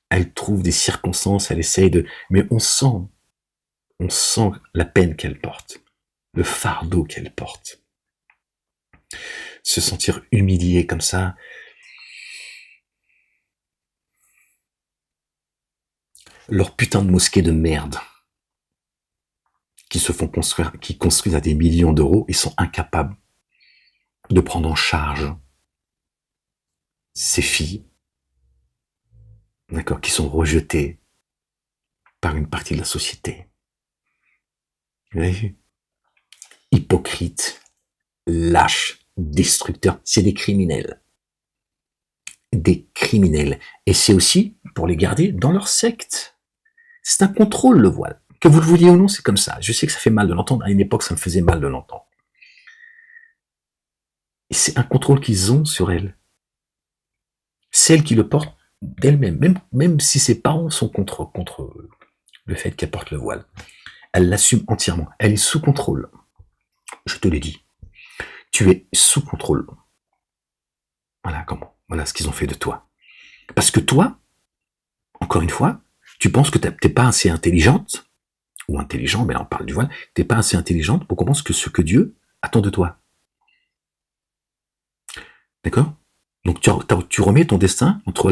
S1: Elle trouve des circonstances, elle essaye de... Mais on sent la peine qu'elle porte, le fardeau qu'elle porte. Se sentir humiliée comme ça. Leur putain de mosquée de merde qui se font construire, qui construisent à des millions d'euros, ils sont incapables de prendre en charge ces filles, d'accord, qui sont rejetées par une partie de la société. Vous avez vu? Hypocrites, lâches, destructeurs, c'est des criminels. Des criminels. Et c'est aussi pour les garder dans leur secte. C'est un contrôle, le voile. Que vous le vouliez ou non, c'est comme ça. Je sais que ça fait mal de l'entendre. À une époque, ça me faisait mal de l'entendre. Et c'est un contrôle qu'ils ont sur elles. Celles qui le portent d'elles-mêmes, même si ses parents sont contre le fait qu'elle porte le voile. Elle l'assume entièrement. Elle est sous contrôle. Je te l'ai dit. Tu es sous contrôle. Voilà comment. Voilà ce qu'ils ont fait de toi. Parce que toi, encore une fois, tu penses que t'es pas assez intelligente, ou intelligent, mais là on parle du voile, t'es pas assez intelligente pour comprendre ce que Dieu attend de toi. D'accord? Donc tu remets ton destin entre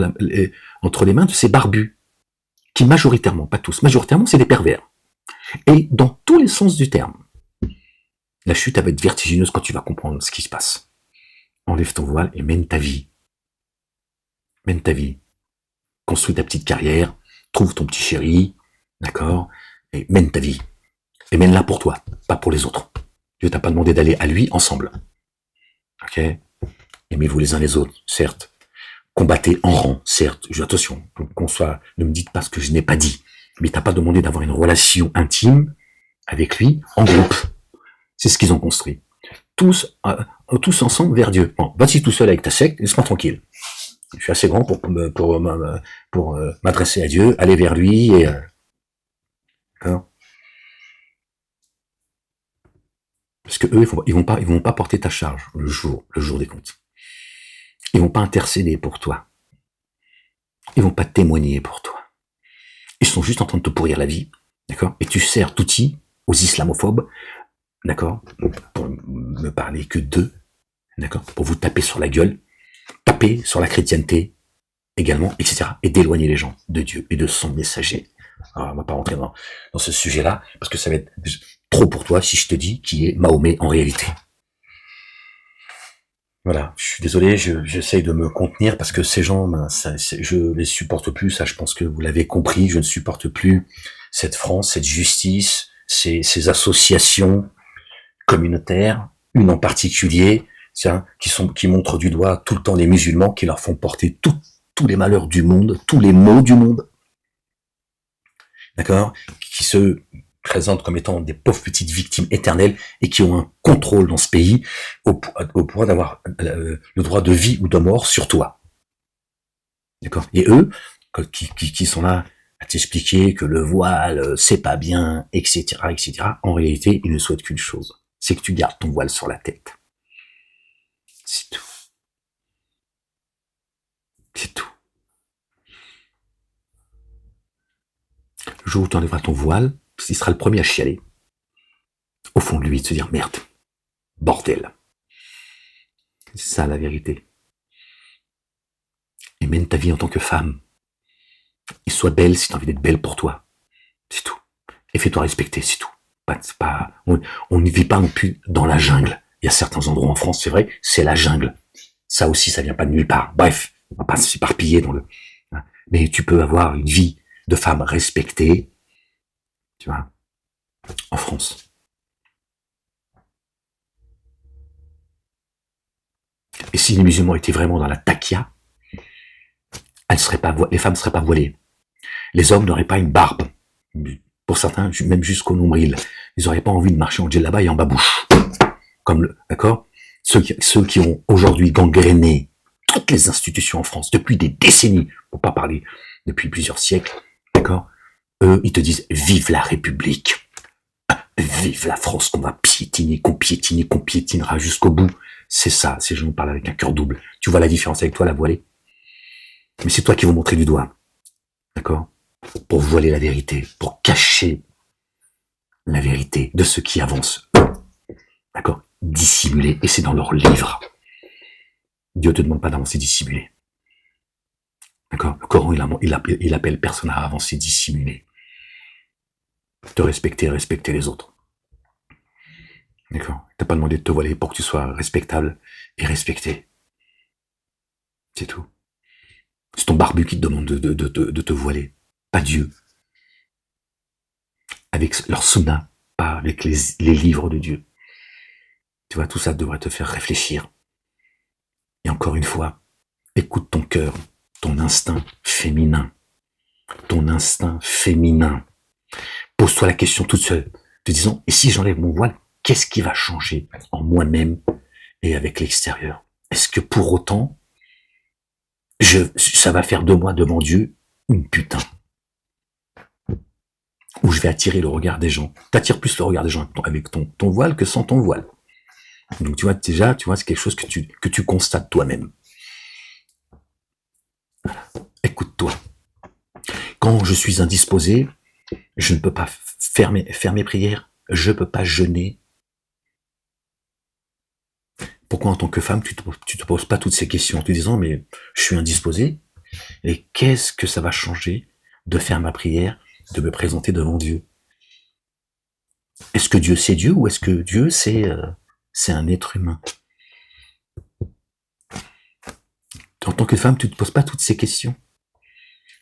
S1: les mains de ces barbus, qui majoritairement, pas tous, majoritairement c'est des pervers. Et dans tous les sens du terme. La chute va être vertigineuse quand tu vas comprendre ce qui se passe. Enlève ton voile et mène ta vie. Mène ta vie. Construis ta petite carrière, trouve ton petit chéri, d'accord? Et mène ta vie. Et mène-la pour toi, pas pour les autres. Dieu t'a pas demandé d'aller à lui ensemble. Ok? Aimez-vous les uns les autres, certes. Combattez en rang, certes. Attention, ne me dites pas ce que je n'ai pas dit. Mais t'as pas demandé d'avoir une relation intime avec lui en groupe. C'est ce qu'ils ont construit. Tous ensemble vers Dieu. Bon, vas-y tout seul avec ta secte, laisse-moi tranquille. Je suis assez grand pour m'adresser à Dieu, aller vers lui et parce que eux, ils vont pas porter ta charge le jour des comptes. Ils vont pas intercéder pour toi. Ils vont pas témoigner pour toi. Ils sont juste en train de te pourrir la vie, d'accord? Et tu sers d'outil aux islamophobes, d'accord? Pour ne parler que d'eux, d'accord? Pour vous taper sur la gueule, taper sur la chrétienté également, etc. Et d'éloigner les gens de Dieu et de son messager. Alors, on va pas rentrer dans ce sujet-là, parce que ça va être trop pour toi si je te dis qui est Mahomet en réalité. Voilà, je suis désolé, j'essaye de me contenir parce que ces gens, je les supporte plus, ça je pense que vous l'avez compris, je ne supporte plus cette France, cette justice, ces associations communautaires, une en particulier, qui montrent du doigt tout le temps les musulmans, qui leur font porter tous les malheurs du monde, tous les maux du monde, d'accord, qui se présentent comme étant des pauvres petites victimes éternelles et qui ont un contrôle dans ce pays au point d'avoir le droit de vie ou de mort sur toi. D'accord? Et eux, qui sont là à t'expliquer que le voile, c'est pas bien, etc., etc., en réalité, ils ne souhaitent qu'une chose, c'est que tu gardes ton voile sur la tête. C'est tout. C'est tout. Le jour où tu enlèveras ton voile, il sera le premier à chialer. Au fond de lui, de se dire merde, bordel. C'est ça la vérité. Et mène ta vie en tant que femme. Et sois belle si tu as envie d'être belle pour toi. C'est tout. Et fais-toi respecter, c'est tout. On ne vit pas non plus dans la jungle. Il y a certains endroits en France, c'est vrai, c'est la jungle. Ça aussi, ça vient pas de nulle part. Bref, on va pas s'éparpiller dans le... Mais tu peux avoir une vie de femme respectée, tu vois, en France. Et si les musulmans étaient vraiment dans la takia, les femmes ne seraient pas voilées. Les hommes n'auraient pas une barbe. Pour certains, même jusqu'au nombril. Ils n'auraient pas envie de marcher en djellaba et en babouche. D'accord? Ceux qui ont aujourd'hui gangréné toutes les institutions en France depuis des décennies, pour pas parler depuis plusieurs siècles, d'accord? Eux, ils te disent vive la République, vive la France qu'on va piétiner, qu'on piétinera jusqu'au bout. C'est ça, ces gens parlent avec un cœur double. Tu vois la différence avec toi, la voilée? Mais c'est toi qui vont montrer du doigt, d'accord? Pour voiler la vérité, pour cacher la vérité de ceux qui avancent, d'accord? Dissimuler, et c'est dans leur livre. Dieu te demande pas d'avancer dissimulé. D'accord? Le Coran, il appelle personne à avancer dissimulé. Te respecter les autres. D'accord? T'as pas demandé de te voiler pour que tu sois respectable et respecté. C'est tout. C'est ton barbu qui te demande de te voiler. Pas Dieu. Avec leur sunna, pas avec les livres de Dieu. Tu vois, tout ça devrait te faire réfléchir. Et encore une fois, écoute ton cœur, ton instinct féminin. Ton instinct féminin. Pose-toi la question toute seule, te disant, et si j'enlève mon voile, qu'est-ce qui va changer en moi-même et avec l'extérieur? Est-ce que pour autant, ça va faire de moi devant Dieu une putain? Ou je vais attirer le regard des gens? T'attires plus le regard des gens avec ton voile que sans ton voile. Donc tu vois, déjà, c'est quelque chose que tu constates toi-même. Voilà. Écoute-toi. Quand je suis indisposé, je ne peux pas faire mes prières, je ne peux pas jeûner. Pourquoi en tant que femme, tu te poses pas toutes ces questions en te disant, mais je suis indisposé, et qu'est-ce que ça va changer de faire ma prière, de me présenter devant Dieu? Est-ce que Dieu c'est Dieu, ou est-ce que Dieu c'est un être humain? En tant que femme, tu ne te poses pas toutes ces questions.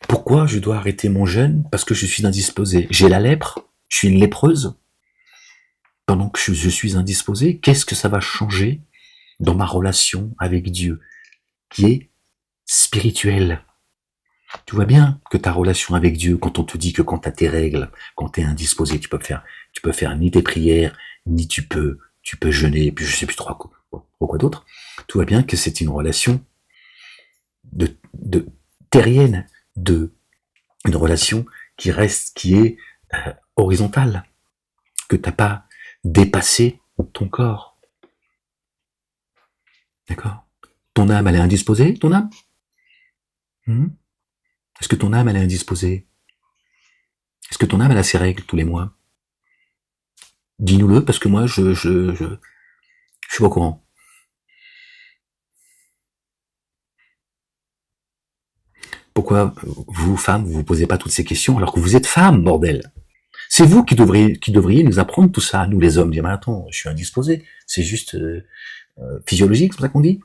S1: Pourquoi je dois arrêter mon jeûne? Parce que je suis indisposé. J'ai la lèpre, je suis une lépreuse. Pendant que je suis indisposé, qu'est-ce que ça va changer dans ma relation avec Dieu, qui est spirituelle? Tu vois bien que ta relation avec Dieu, quand on te dit que quand tu as tes règles, quand tu es indisposé, tu peux faire ni tes prières, ni tu peux jeûner, et puis je sais plus trop quoi d'autre. Tu vois bien que c'est une relation de terrienne, une relation qui est horizontale, que t'as pas dépassé ton corps. D'accord? Ton âme, elle est indisposée, ton âme? Est-ce que ton âme, elle est indisposée? Est-ce que ton âme, elle a ses règles tous les mois? Dis-nous-le, parce que moi, je suis pas au courant. Pourquoi vous, femmes, vous posez pas toutes ces questions alors que vous êtes femmes, bordel? C'est vous qui devriez nous apprendre tout ça, nous les hommes. Dire, mais attends, je suis indisposé, c'est juste physiologique, c'est pour ça qu'on dit.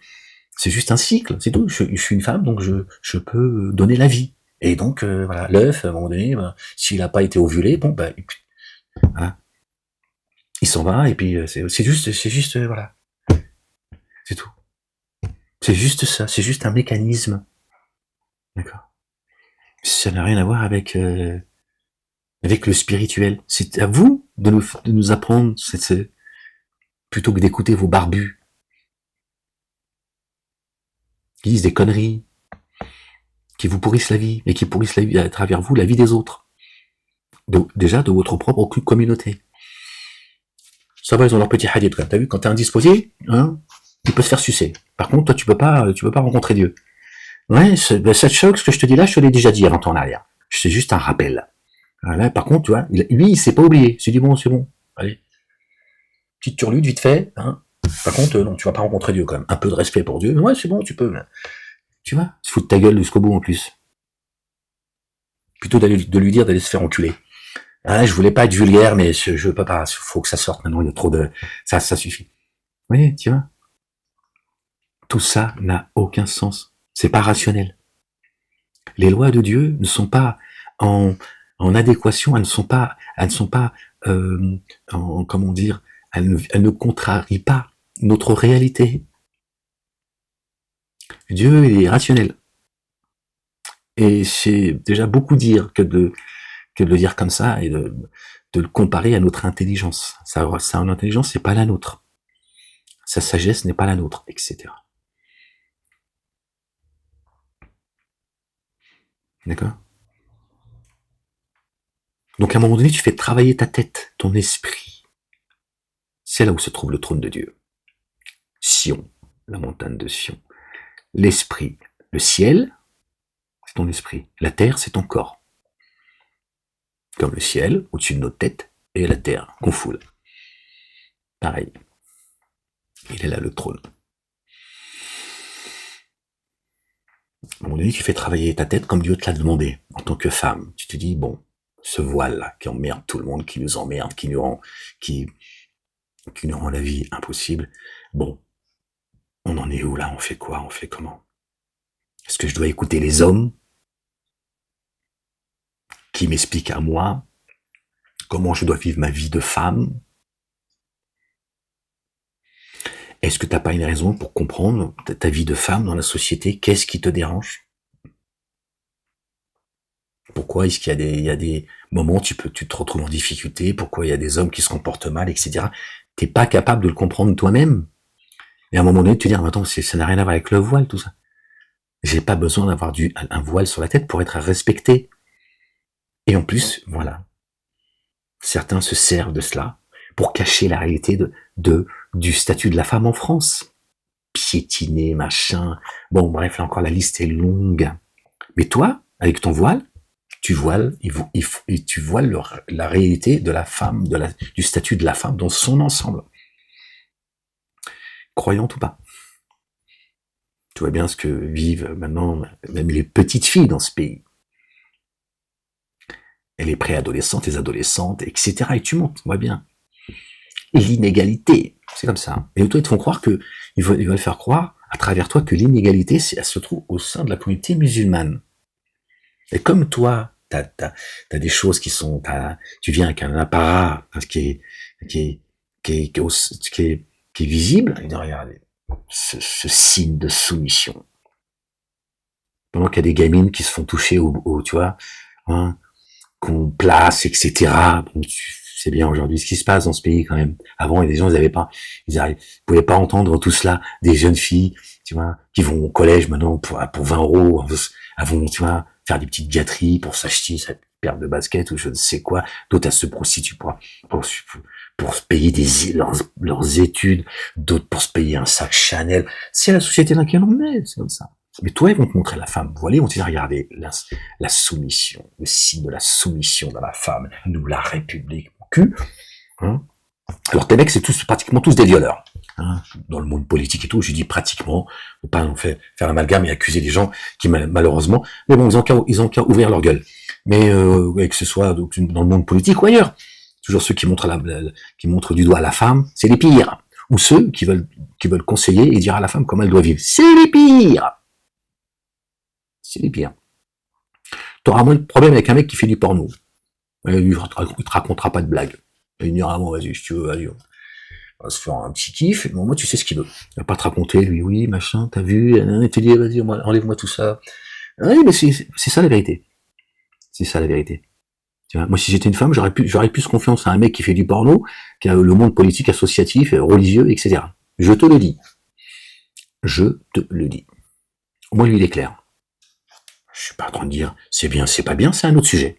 S1: C'est juste un cycle, c'est tout. Je suis une femme, donc je peux donner la vie. Et donc, voilà, l'œuf, à un moment donné, s'il n'a pas été ovulé, bon, voilà. Il s'en va, et puis c'est juste, voilà. C'est tout. C'est juste ça, c'est juste un mécanisme. D'accord? Ça n'a rien à voir avec le spirituel. C'est à vous de nous apprendre, plutôt que d'écouter vos barbus qui disent des conneries, qui vous pourrissent la vie, et qui pourrissent la vie à travers vous, la vie des autres. Déjà de votre propre communauté. Ça va, ils ont leur petit hadith. T'as vu, quand t'es indisposé, hein, il peut se faire sucer. Par contre, toi, tu peux pas rencontrer Dieu. Ouais, ça te choque, ce que je te dis là, je te l'ai déjà dit avant ton arrière. C'est juste un rappel. Voilà, par contre, tu vois, lui, il s'est pas oublié. Il s'est dit, bon, c'est bon. Allez. Petite turlude, vite fait, hein. Par contre, non, tu vas pas rencontrer Dieu, quand même. Un peu de respect pour Dieu. Ouais, c'est bon, tu peux. Tu vois, se foutre ta gueule jusqu'au bout, en plus. plutôt de lui dire d'aller se faire enculer. Ah, je voulais pas être vulgaire, mais je peux pas, faut que ça sorte maintenant, il y a trop de... Ça suffit. Vous voyez, tu vois, tout ça n'a aucun sens. C'est pas rationnel. Les lois de Dieu ne sont pas en adéquation, elles ne sont pas comment dire, elles ne contrarient pas notre réalité. Dieu est rationnel. Et c'est déjà beaucoup dire que de le dire comme ça et de le comparer à notre intelligence. Sa intelligence, c'est pas la nôtre. Sa sagesse n'est pas la nôtre, etc. D'accord? Donc à un moment donné, tu fais travailler ta tête, ton esprit. C'est là où se trouve le trône de Dieu. Sion, la montagne de Sion. L'esprit, le ciel, c'est ton esprit. La terre, c'est ton corps. Comme le ciel, au-dessus de notre tête, et la terre, qu'on foule. Pareil. Il est là, le trône. À un moment donné, tu fais travailler ta tête comme Dieu te l'a demandé, en tant que femme. Tu te dis, bon, ce voile-là, qui emmerde tout le monde, qui nous emmerde, qui nous rend la vie impossible. Bon, on en est où là? On fait quoi? On fait comment? Est-ce que je dois écouter les hommes qui m'expliquent à moi comment je dois vivre ma vie de femme? Est-ce que t'as pas une raison pour comprendre ta vie de femme dans la société? Qu'est-ce qui te dérange? Pourquoi est-ce qu'il y a des moments où tu te retrouves en difficulté? Pourquoi il y a des hommes qui se comportent mal, etc. T'es pas capable de le comprendre toi-même. Et à un moment donné, tu te dis, attends, ça n'a rien à voir avec le voile, tout ça. J'ai pas besoin d'avoir un voile sur la tête pour être respecté. Et en plus, voilà. Certains se servent de cela pour cacher la réalité du statut de la femme en France. Piétiner, machin. Bon, bref, là encore, la liste est longue. Mais toi, avec ton voile, tu voiles la réalité de la femme, du statut de la femme dans son ensemble. Croyante ou pas. Tu vois bien ce que vivent maintenant même les petites filles dans ce pays. Et les préadolescentes, les adolescentes, etc. Et tu montes, on voit bien. Et l'inégalité, c'est comme ça. Et toi, ils te font croire ils veulent faire croire à travers toi que l'inégalité, elle se trouve au sein de la communauté musulmane. Et comme toi, t'as des choses qui sont, tu viens avec un apparat qui est visible, et regardez, ce signe de soumission. Pendant qu'il y a des gamines qui se font toucher tu vois, hein, qu'on place, etc. Bon, c'est bien aujourd'hui ce qui se passe dans ce pays quand même. Avant, les gens, ils pouvaient pas entendre tout cela. Des jeunes filles, tu vois, qui vont au collège maintenant pour 20 €, elles vont, tu vois, faire des petites gâteries pour s'acheter cette paire de baskets ou je ne sais quoi. D'autres, elles se prostituent pour se payer leurs études. D'autres pour se payer un sac Chanel. C'est la société dans laquelle on est, c'est comme ça. Mais toi, ils vont te montrer la femme voilée, ils vont te dire, regardez, la soumission, le signe de la soumission dans la femme, nous, la République, mon cul. Hein. Alors, tes mecs, c'est pratiquement tous des violeurs. Hein. Dans le monde politique et tout, je dis pratiquement, faut pas faire amalgame et accuser des gens qui, malheureusement, mais bon, ils ont qu'à ouvrir leur gueule. Mais, que ce soit dans le monde politique ou ailleurs. Toujours ceux qui montrent du doigt la femme, c'est les pires. Ou ceux qui veulent conseiller et dire à la femme comment elle doit vivre. C'est les pires! C'est les pires. T'auras moins de problème avec un mec qui fait du porno. Il te racontera pas de blagues. Il dira, bon, vas-y, si tu veux, allez, on va se faire un petit kiff. Bon, moi, tu sais ce qu'il veut. Il va pas te raconter, lui, oui, machin, t'as vu, il te dit, vas-y, enlève-moi tout ça. Oui, mais c'est ça la vérité. C'est ça la vérité. Tu vois, moi, si j'étais une femme, j'aurais plus confiance à un mec qui fait du porno qu'à le monde politique, associatif, religieux, etc. Je te le dis. Je te le dis. Au moins, lui, il est clair. Je suis pas en train de dire c'est bien, c'est pas bien, c'est un autre sujet.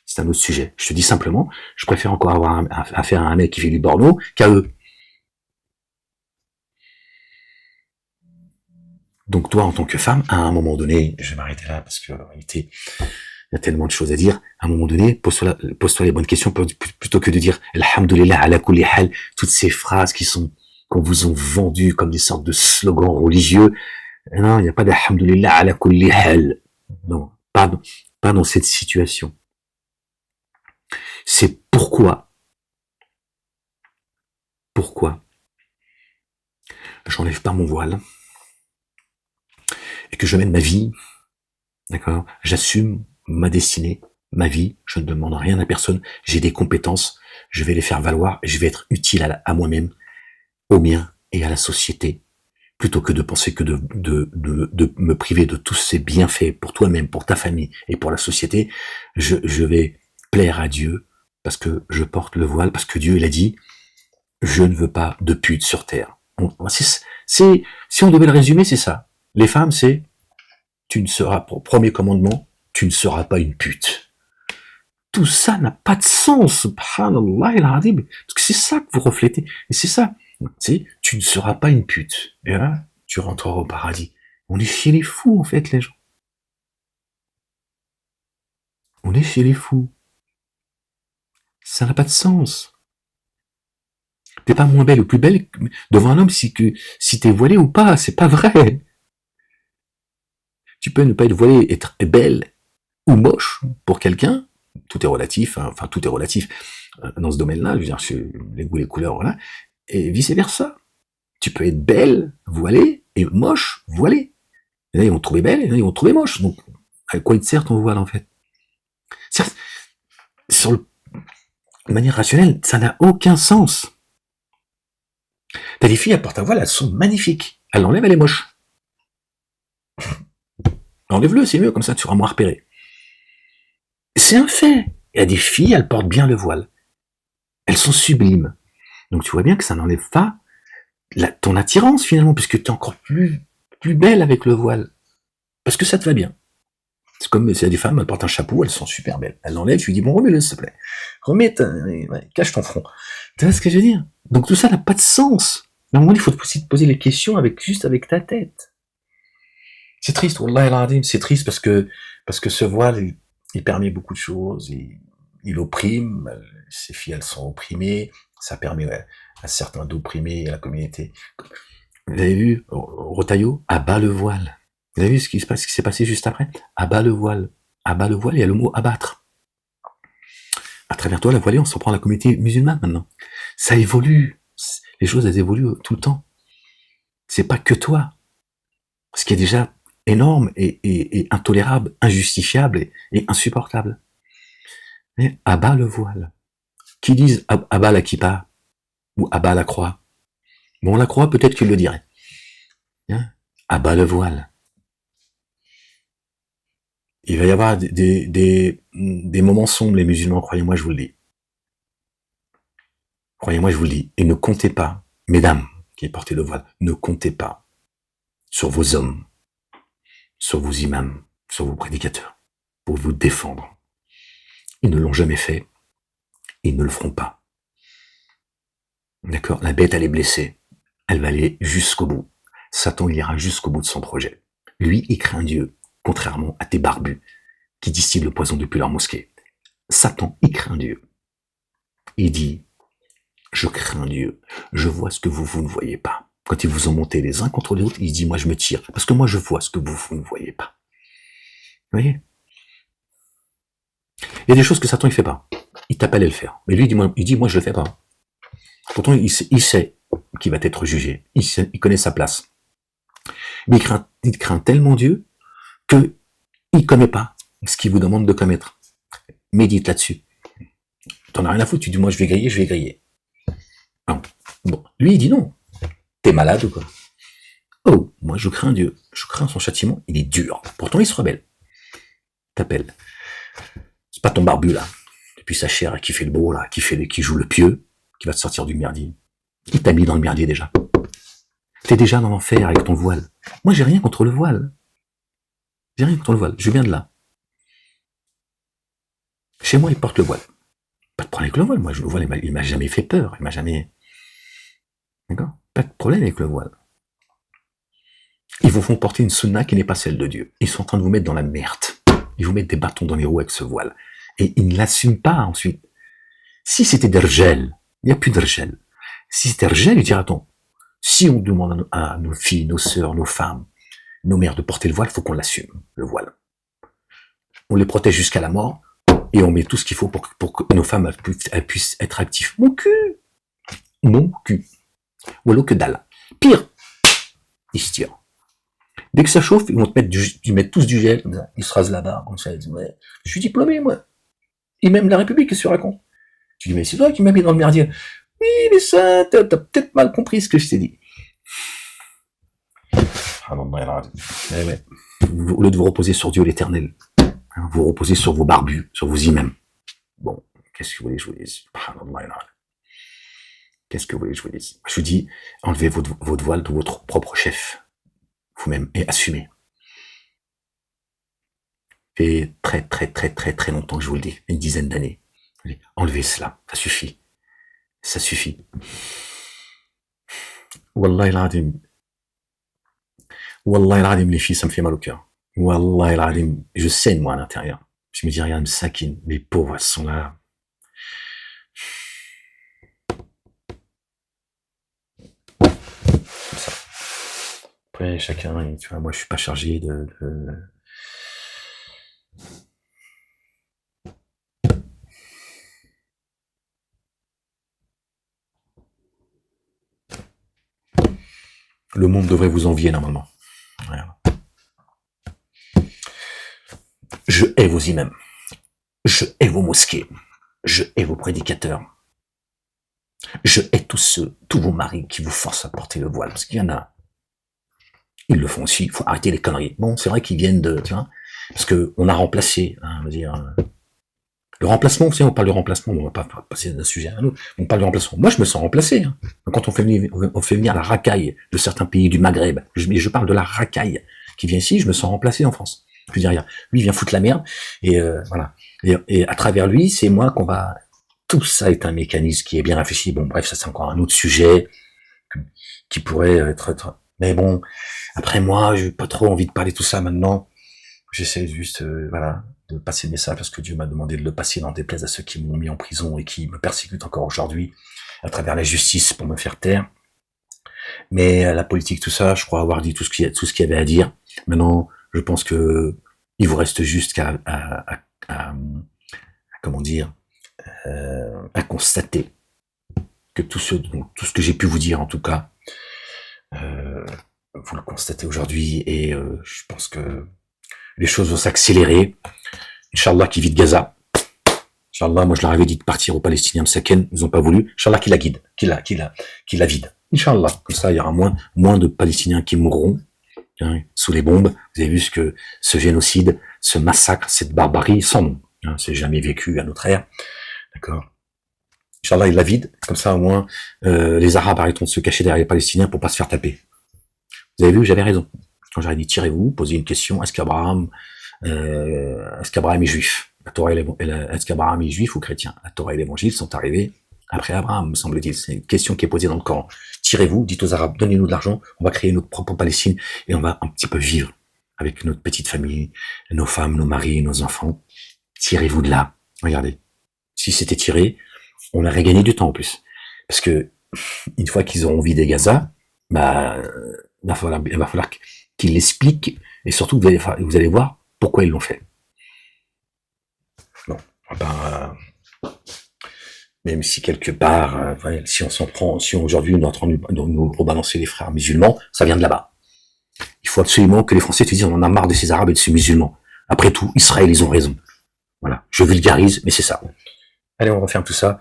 S1: C'est un autre sujet. Je te dis simplement, je préfère encore avoir affaire à un mec qui fait du porno qu'à eux. Donc toi, en tant que femme, à un moment donné, je vais m'arrêter là parce que en réalité, il y a tellement de choses à dire. À un moment donné, pose-toi les bonnes questions plutôt que de dire Alhamdulillah ala kulli hal, toutes ces phrases qu'on vous ont vendues comme des sortes de slogans religieux. Non, il n'y a pas d'Alhamdulillah ala kulli hal. Non, pardon. pas dans cette situation. C'est pourquoi j'enlève pas mon voile et que je mène ma vie, d'accord? J'assume ma destinée, ma vie, je ne demande rien à personne, j'ai des compétences, je vais les faire valoir, je vais être utile à moi-même, aux miens et à la société, plutôt que de penser que de me priver de tous ces bienfaits pour toi-même, pour ta famille et pour la société. Je vais plaire à Dieu parce que je porte le voile, parce que Dieu, il a dit, je ne veux pas de pute sur terre. Si on devait le résumer, c'est ça. Les femmes, c'est, tu ne seras, premier commandement, tu ne seras pas une pute. Tout ça n'a pas de sens, subhanallah al-azim, parce que c'est ça que vous reflétez, et c'est ça, c'est, tu ne seras pas une pute, et là, tu rentreras au paradis. On est chez les fous, en fait, les gens. On est chez les fous. Ça n'a pas de sens. T'es pas moins belle ou plus belle devant un homme si t'es voilée ou pas, c'est pas vrai. Tu peux ne pas être voilée, être belle ou moche pour quelqu'un, tout est relatif, hein, enfin tout est relatif dans ce domaine-là, je veux dire, sur les goûts, les couleurs, voilà, et vice-versa. Tu peux être belle, voilée, et moche, voilée. Il y en a, ils vont te trouver belle, et il y en a, ils vont te trouver moche. Donc, à quoi il te sert ton voile, en fait? De manière rationnelle, ça n'a aucun sens. T'as des filles, elles portent un voile, elles sont magnifiques. Elles l'enlèvent, elle est moche. Enlève-le, c'est mieux, comme ça tu seras moins repéré. C'est un fait. Il y a des filles, elles portent bien le voile. Elles sont sublimes. Donc tu vois bien que ça n'enlève pas ton attirance finalement, puisque tu es encore plus belle avec le voile. Parce que ça te va bien. C'est comme s'il y a des femmes, elles portent un chapeau, elles sont super belles. Elles l'enlèvent, je lui dis, bon, remets-le s'il te plaît. Cache ton front. Tu vois ce que je veux dire? Donc tout ça n'a pas de sens. Mais à un moment, il faut aussi te poser les questions juste avec ta tête. C'est triste, wallah al-azim, c'est triste parce que ce voile, il permet beaucoup de choses, il opprime, ces filles, elles sont opprimées, ça permet à certains d'opprimer la communauté. Vous avez vu, Rotaillot, abat le voile. Vous avez vu ce qui s'est passé juste après? Abat le voile. Abat le voile, il y a le mot abattre. À travers toi, la voilée, on s'en prend à la communauté musulmane maintenant. Ça évolue. Les choses, elles évoluent tout le temps. C'est pas que toi. Ce qui est déjà énorme et intolérable, injustifiable et insupportable. Mais abat le voile. Qui disent abat la kippa ou abat la croix. Bon, la croix, peut-être qu'il le dirait. Hein? Abat le voile. Il va y avoir des moments sombres, les musulmans, croyez-moi, je vous le dis. Croyez-moi, je vous le dis. Et ne comptez pas, mesdames qui portez le voile, ne comptez pas sur vos hommes, sur vos imams, sur vos prédicateurs, pour vous défendre. Ils ne l'ont jamais fait. Ils ne le feront pas. D'accord? La bête, elle est blessée. Elle va aller jusqu'au bout. Satan, il ira jusqu'au bout de son projet. Lui, il craint Dieu, contrairement à tes barbus qui distillent le poison depuis leur mosquée. Satan, il craint Dieu. Il dit, je crains Dieu. Je vois ce que vous ne voyez pas. Quand ils vous ont monté les uns contre les autres, il dit, moi, je me tire. Parce que moi, je vois ce que vous ne voyez pas. Vous voyez? Il y a des choses que Satan, il fait pas. Il t'appelle à le faire. Mais lui, il dit, moi, je le fais pas. Pourtant, il sait qu'il va être jugé. Il connaît sa place. Mais il craint tellement Dieu que il connaît pas ce qu'il vous demande de commettre. Médite là-dessus. T'en as rien à foutre. Tu dis, moi, je vais griller. Non. Bon. Lui, il dit non. T'es malade ou quoi? Oh, moi, je crains Dieu. Je crains son châtiment. Il est dur. Pourtant, il se rebelle. T'appelle. C'est pas ton barbu, là. Depuis sa chair, qui fait le beau, là, qui joue le pieux, qui va te sortir du merdier. Il t'a mis dans le merdier, déjà. T'es déjà dans l'enfer avec ton voile. Moi, j'ai rien contre le voile. J'ai rien contre le voile. Je viens de là. Chez moi, il porte le voile. Pas de problème avec le voile. Moi, le voile, il m'a jamais fait peur. Il m'a jamais... D'accord? Pas de problème avec le voile. Ils vous font porter une sunna qui n'est pas celle de Dieu. Ils sont en train de vous mettre dans la merde. Ils vous mettent des bâtons dans les roues avec ce voile. Et ils ne l'assument pas ensuite. Si c'était des rgel, il n'y a plus de rgel. Si c'était rgel, ils diraient, attends, si on demande à nos filles, nos sœurs, nos femmes, nos mères de porter le voile, il faut qu'on l'assume, le voile. on les protège jusqu'à la mort, et on met tout ce qu'il faut pour que nos femmes elles puissent être actives. Mon cul. Wallo que dalle. Pire, ils se tirent. Dès que ça chauffe, ils vont ils mettent tous du gel, comme ça. Ils se rasent la barbe, comme ça. Ils disent, ouais, je suis diplômé, moi. Et même la République, qu'est-ce que tu racontes? Je dis, mais c'est toi qui m'as mis dans le merdier. Oui, mais ça, t'as peut-être mal compris ce que je t'ai dit. Ah non, ouais. Au lieu de vous reposer sur Dieu l'éternel, hein, vous reposez sur vos barbus, sur vos imams. Bon, qu'est-ce que vous voulez que je vous dise? Qu'est-ce que vous voulez que je vous dise? Je vous dis, enlevez votre voile de votre propre chef, vous-même, et assumez. Ça fait très longtemps que je vous le dis, une dizaine d'années. Enlevez cela, ça suffit. Ça suffit. Wallahi l'adim. Wallahi l'adim, les filles, ça me fait mal au cœur. Wallahi l'adim, je saigne moi à l'intérieur. Je me dis, regarde, Sakine, les pauvres, elles sont là. Ça. Après, chacun, tu vois, moi je suis pas chargé de... Le monde devrait vous envier normalement. Voilà. Je hais vos imams. Je hais vos mosquées. Je hais vos prédicateurs. Je hais tous vos maris qui vous forcent à porter le voile. Parce qu'il y en a. Ils le font aussi. Il faut arrêter les conneries. Bon, c'est vrai qu'ils viennent de, tu vois, parce que on a remplacé, hein, on va dire, le remplacement, vous savez, on parle de remplacement, on va pas passer d'un sujet à un autre, on parle de remplacement. Moi, je me sens remplacé, hein. Quand on fait venir la racaille de certains pays du Maghreb, je parle de la racaille qui vient ici, je me sens remplacé en France. Je veux dire, lui, il vient foutre la merde, et voilà. Et à travers lui, c'est moi qu'on va... Tout ça est un mécanisme qui est bien réfléchi. Bon, bref, ça c'est encore un autre sujet qui pourrait être... Mais bon, après moi, j'ai pas trop envie de parler de tout ça maintenant. J'essaie juste, voilà, de passer le message parce que Dieu m'a demandé de le passer, n'en déplaise à ceux qui m'ont mis en prison et qui me persécutent encore aujourd'hui à travers la justice pour me faire taire. Mais la politique, tout ça, je crois avoir dit tout ce qu'il y avait à dire. Maintenant, je pense que il vous reste juste qu'à comment dire, à constater que tout ce que j'ai pu vous dire, en tout cas, vous le constatez aujourd'hui, et je pense que les choses vont s'accélérer. Inch'Allah qui vide Gaza. Inch'Allah, moi je leur avais dit de partir aux Palestiniens Msaken, ils n'ont pas voulu. Inch'Allah qui la guide, qui la vide. Inch'Allah, comme ça il y aura moins de Palestiniens qui mourront, hein, sous les bombes. Vous avez vu ce génocide, ce massacre, cette barbarie sans nom. Hein, c'est jamais vécu à notre ère. D'accord. Inch'Allah il la vide, comme ça au moins les Arabes arrêteront de se cacher derrière les Palestiniens pour pas se faire taper. Vous avez vu, j'avais raison. Quand j'avais dit tirez-vous, posez une question, est-ce qu'Abraham est juif? La Torah est-ce qu'Abraham est juif ou chrétien? La Torah et l'évangile sont arrivés après Abraham, me semble-t-il. C'est une question qui est posée dans le Coran. Tirez-vous, dites aux Arabes, donnez-nous de l'argent, on va créer notre propre Palestine et on va un petit peu vivre avec notre petite famille, nos femmes, nos maris, nos enfants. Tirez-vous de là. Regardez. Si c'était tiré, on aurait gagné du temps en plus. Parce que, une fois qu'ils auront vidé Gaza, bah, il va falloir qu'ils l'expliquent, et surtout, vous allez voir pourquoi ils l'ont fait. Bon, même si quelque part, si on s'en prend, si aujourd'hui on est en train de nous rebalancer les frères musulmans, ça vient de là-bas. Il faut absolument que les Français te disent, on en a marre de ces Arabes et de ces musulmans. Après tout, Israël, ils ont raison. Voilà, je vulgarise, mais c'est ça. Allez, on referme tout ça.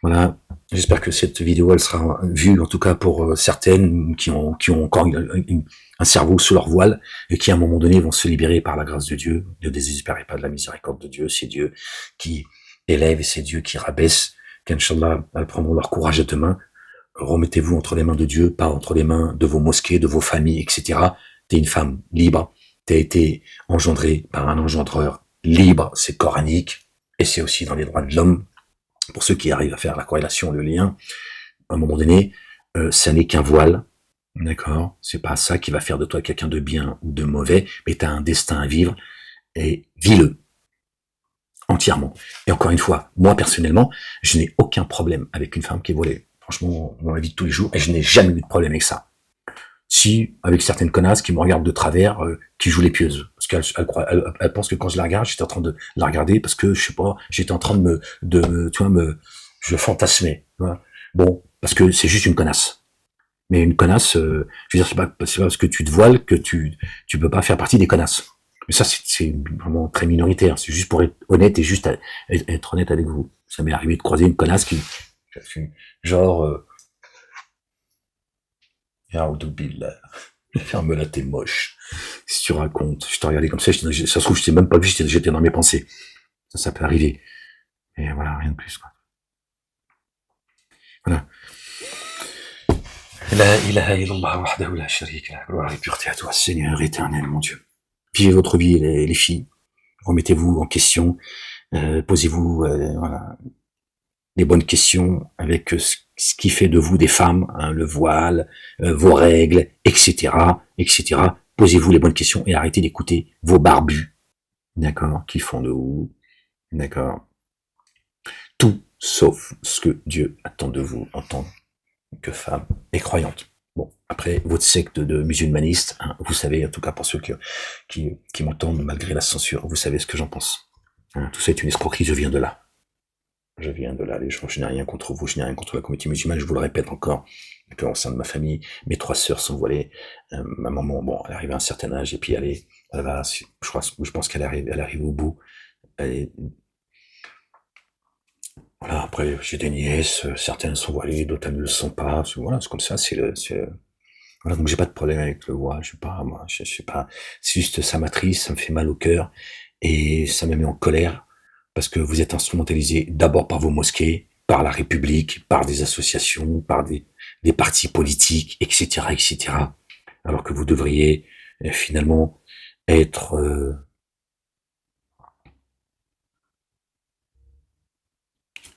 S1: Voilà, j'espère que cette vidéo, elle sera vue, en tout cas pour certaines qui ont encore un cerveau sous leur voile, et qui à un moment donné vont se libérer par la grâce de Dieu. Ne désespérez pas de la miséricorde de Dieu, c'est Dieu qui élève et c'est Dieu qui rabaisse, qu'Inch'Allah, elles prendront leur courage à deux mains. Remettez-vous entre les mains de Dieu, pas entre les mains de vos mosquées, de vos familles, etc. T'es une femme libre, t'as été engendrée par un engendreur libre, c'est coranique, et c'est aussi dans les droits de l'homme. Pour ceux qui arrivent à faire la corrélation, le lien, à un moment donné, ça n'est qu'un voile, d'accord? C'est pas ça qui va faire de toi quelqu'un de bien ou de mauvais, mais tu as un destin à vivre, et vis-le entièrement. Et encore une fois, moi personnellement, je n'ai aucun problème avec une femme qui est voilée. Franchement, dans la vie de tous les jours, et je n'ai jamais eu de problème avec ça. Si, avec certaines connasses qui me regardent de travers, qui jouent les pieuses. Parce parce qu'elle pense que quand je la regarde, j'étais en train de la regarder parce que, je sais pas, j'étais en train je fantasmais, tu vois. Bon, parce que c'est juste une connasse. Mais une connasse, je veux dire, c'est pas parce que tu te voiles que tu peux pas faire partie des connasses. Mais ça, c'est vraiment très minoritaire. C'est juste pour être honnête et juste être honnête avec vous. Ça m'est arrivé de croiser une connasse genre, ferme-la, t'es moche. Si tu racontes, je te regardais comme ça, ça se trouve, je t'ai même pas vu, j'étais dans mes pensées. Ça peut arriver. Et voilà, rien de plus, quoi. Voilà. La ilaha illallah wahdahu la sharika lah. Gloire et pureté à toi, Seigneur éternel, mon Dieu. Vivez votre vie, les filles. Remettez-vous en question. Posez-vous voilà, des bonnes questions avec ce qui fait de vous des femmes, hein, le voile, vos règles, etc., etc. Posez-vous les bonnes questions et arrêtez d'écouter vos barbus, d'accord, qui font de vous, d'accord, tout sauf ce que Dieu attend de vous en tant que femme et croyante. Bon, après, votre secte de musulmanistes, hein, vous savez, en tout cas pour ceux qui m'entendent malgré la censure, vous savez ce que j'en pense. Hein, tout ça est une escroquerie, je viens de là. Je viens de là, les gens, je n'ai rien contre vous, je n'ai rien contre la communauté musulmane, je vous le répète encore, au sein de ma famille, mes 3 sœurs sont voilées, ma maman, bon, elle arrive à un certain âge, et puis elle va, je pense qu'elle arrive au bout, voilà, après, j'ai des nièces, certaines sont voilées, d'autres elles ne le sont pas, voilà, c'est comme ça, voilà, donc j'ai pas de problème avec le voile, je sais pas, c'est juste, ça m'attriste, ça me fait mal au cœur, et ça me met en colère, parce que vous êtes instrumentalisé d'abord par vos mosquées, par la République, par des associations, par des partis politiques, etc., etc., alors que vous devriez finalement être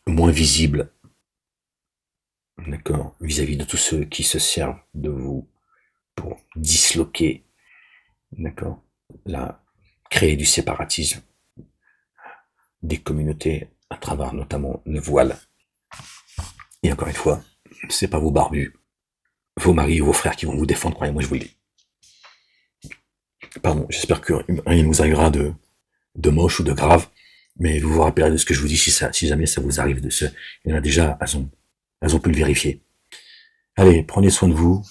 S1: moins visible, d'accord, vis-à-vis de tous ceux qui se servent de vous pour disloquer, d'accord, créer du séparatisme des communautés à travers notamment le voile. Et encore une fois, c'est pas vos barbus, vos maris ou vos frères qui vont vous défendre, croyez-moi, je vous le dis. Pardon, j'espère que rien ne vous arrivera de moche ou de grave, mais vous vous rappellerez de ce que je vous dis si jamais ça vous arrive de ce. Il y en a déjà, elles ont pu le vérifier. Allez, prenez soin de vous.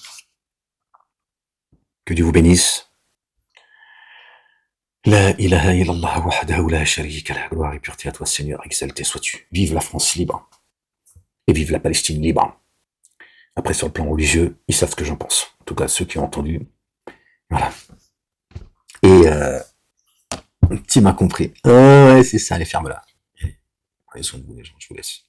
S1: Que Dieu vous bénisse. La ilaha illallah wahdahu la sharika lah. Gloire et pureté à toi, Seigneur, exalté sois-tu. Vive la France libre. Et vive la Palestine libre. Après, sur le plan religieux, ils savent ce que j'en pense. En tout cas, ceux qui ont entendu. Voilà. Et tu m'as compris. Ouais, c'est ça, allez, ferme-la. Prenez soin de vous, les gens, je vous laisse.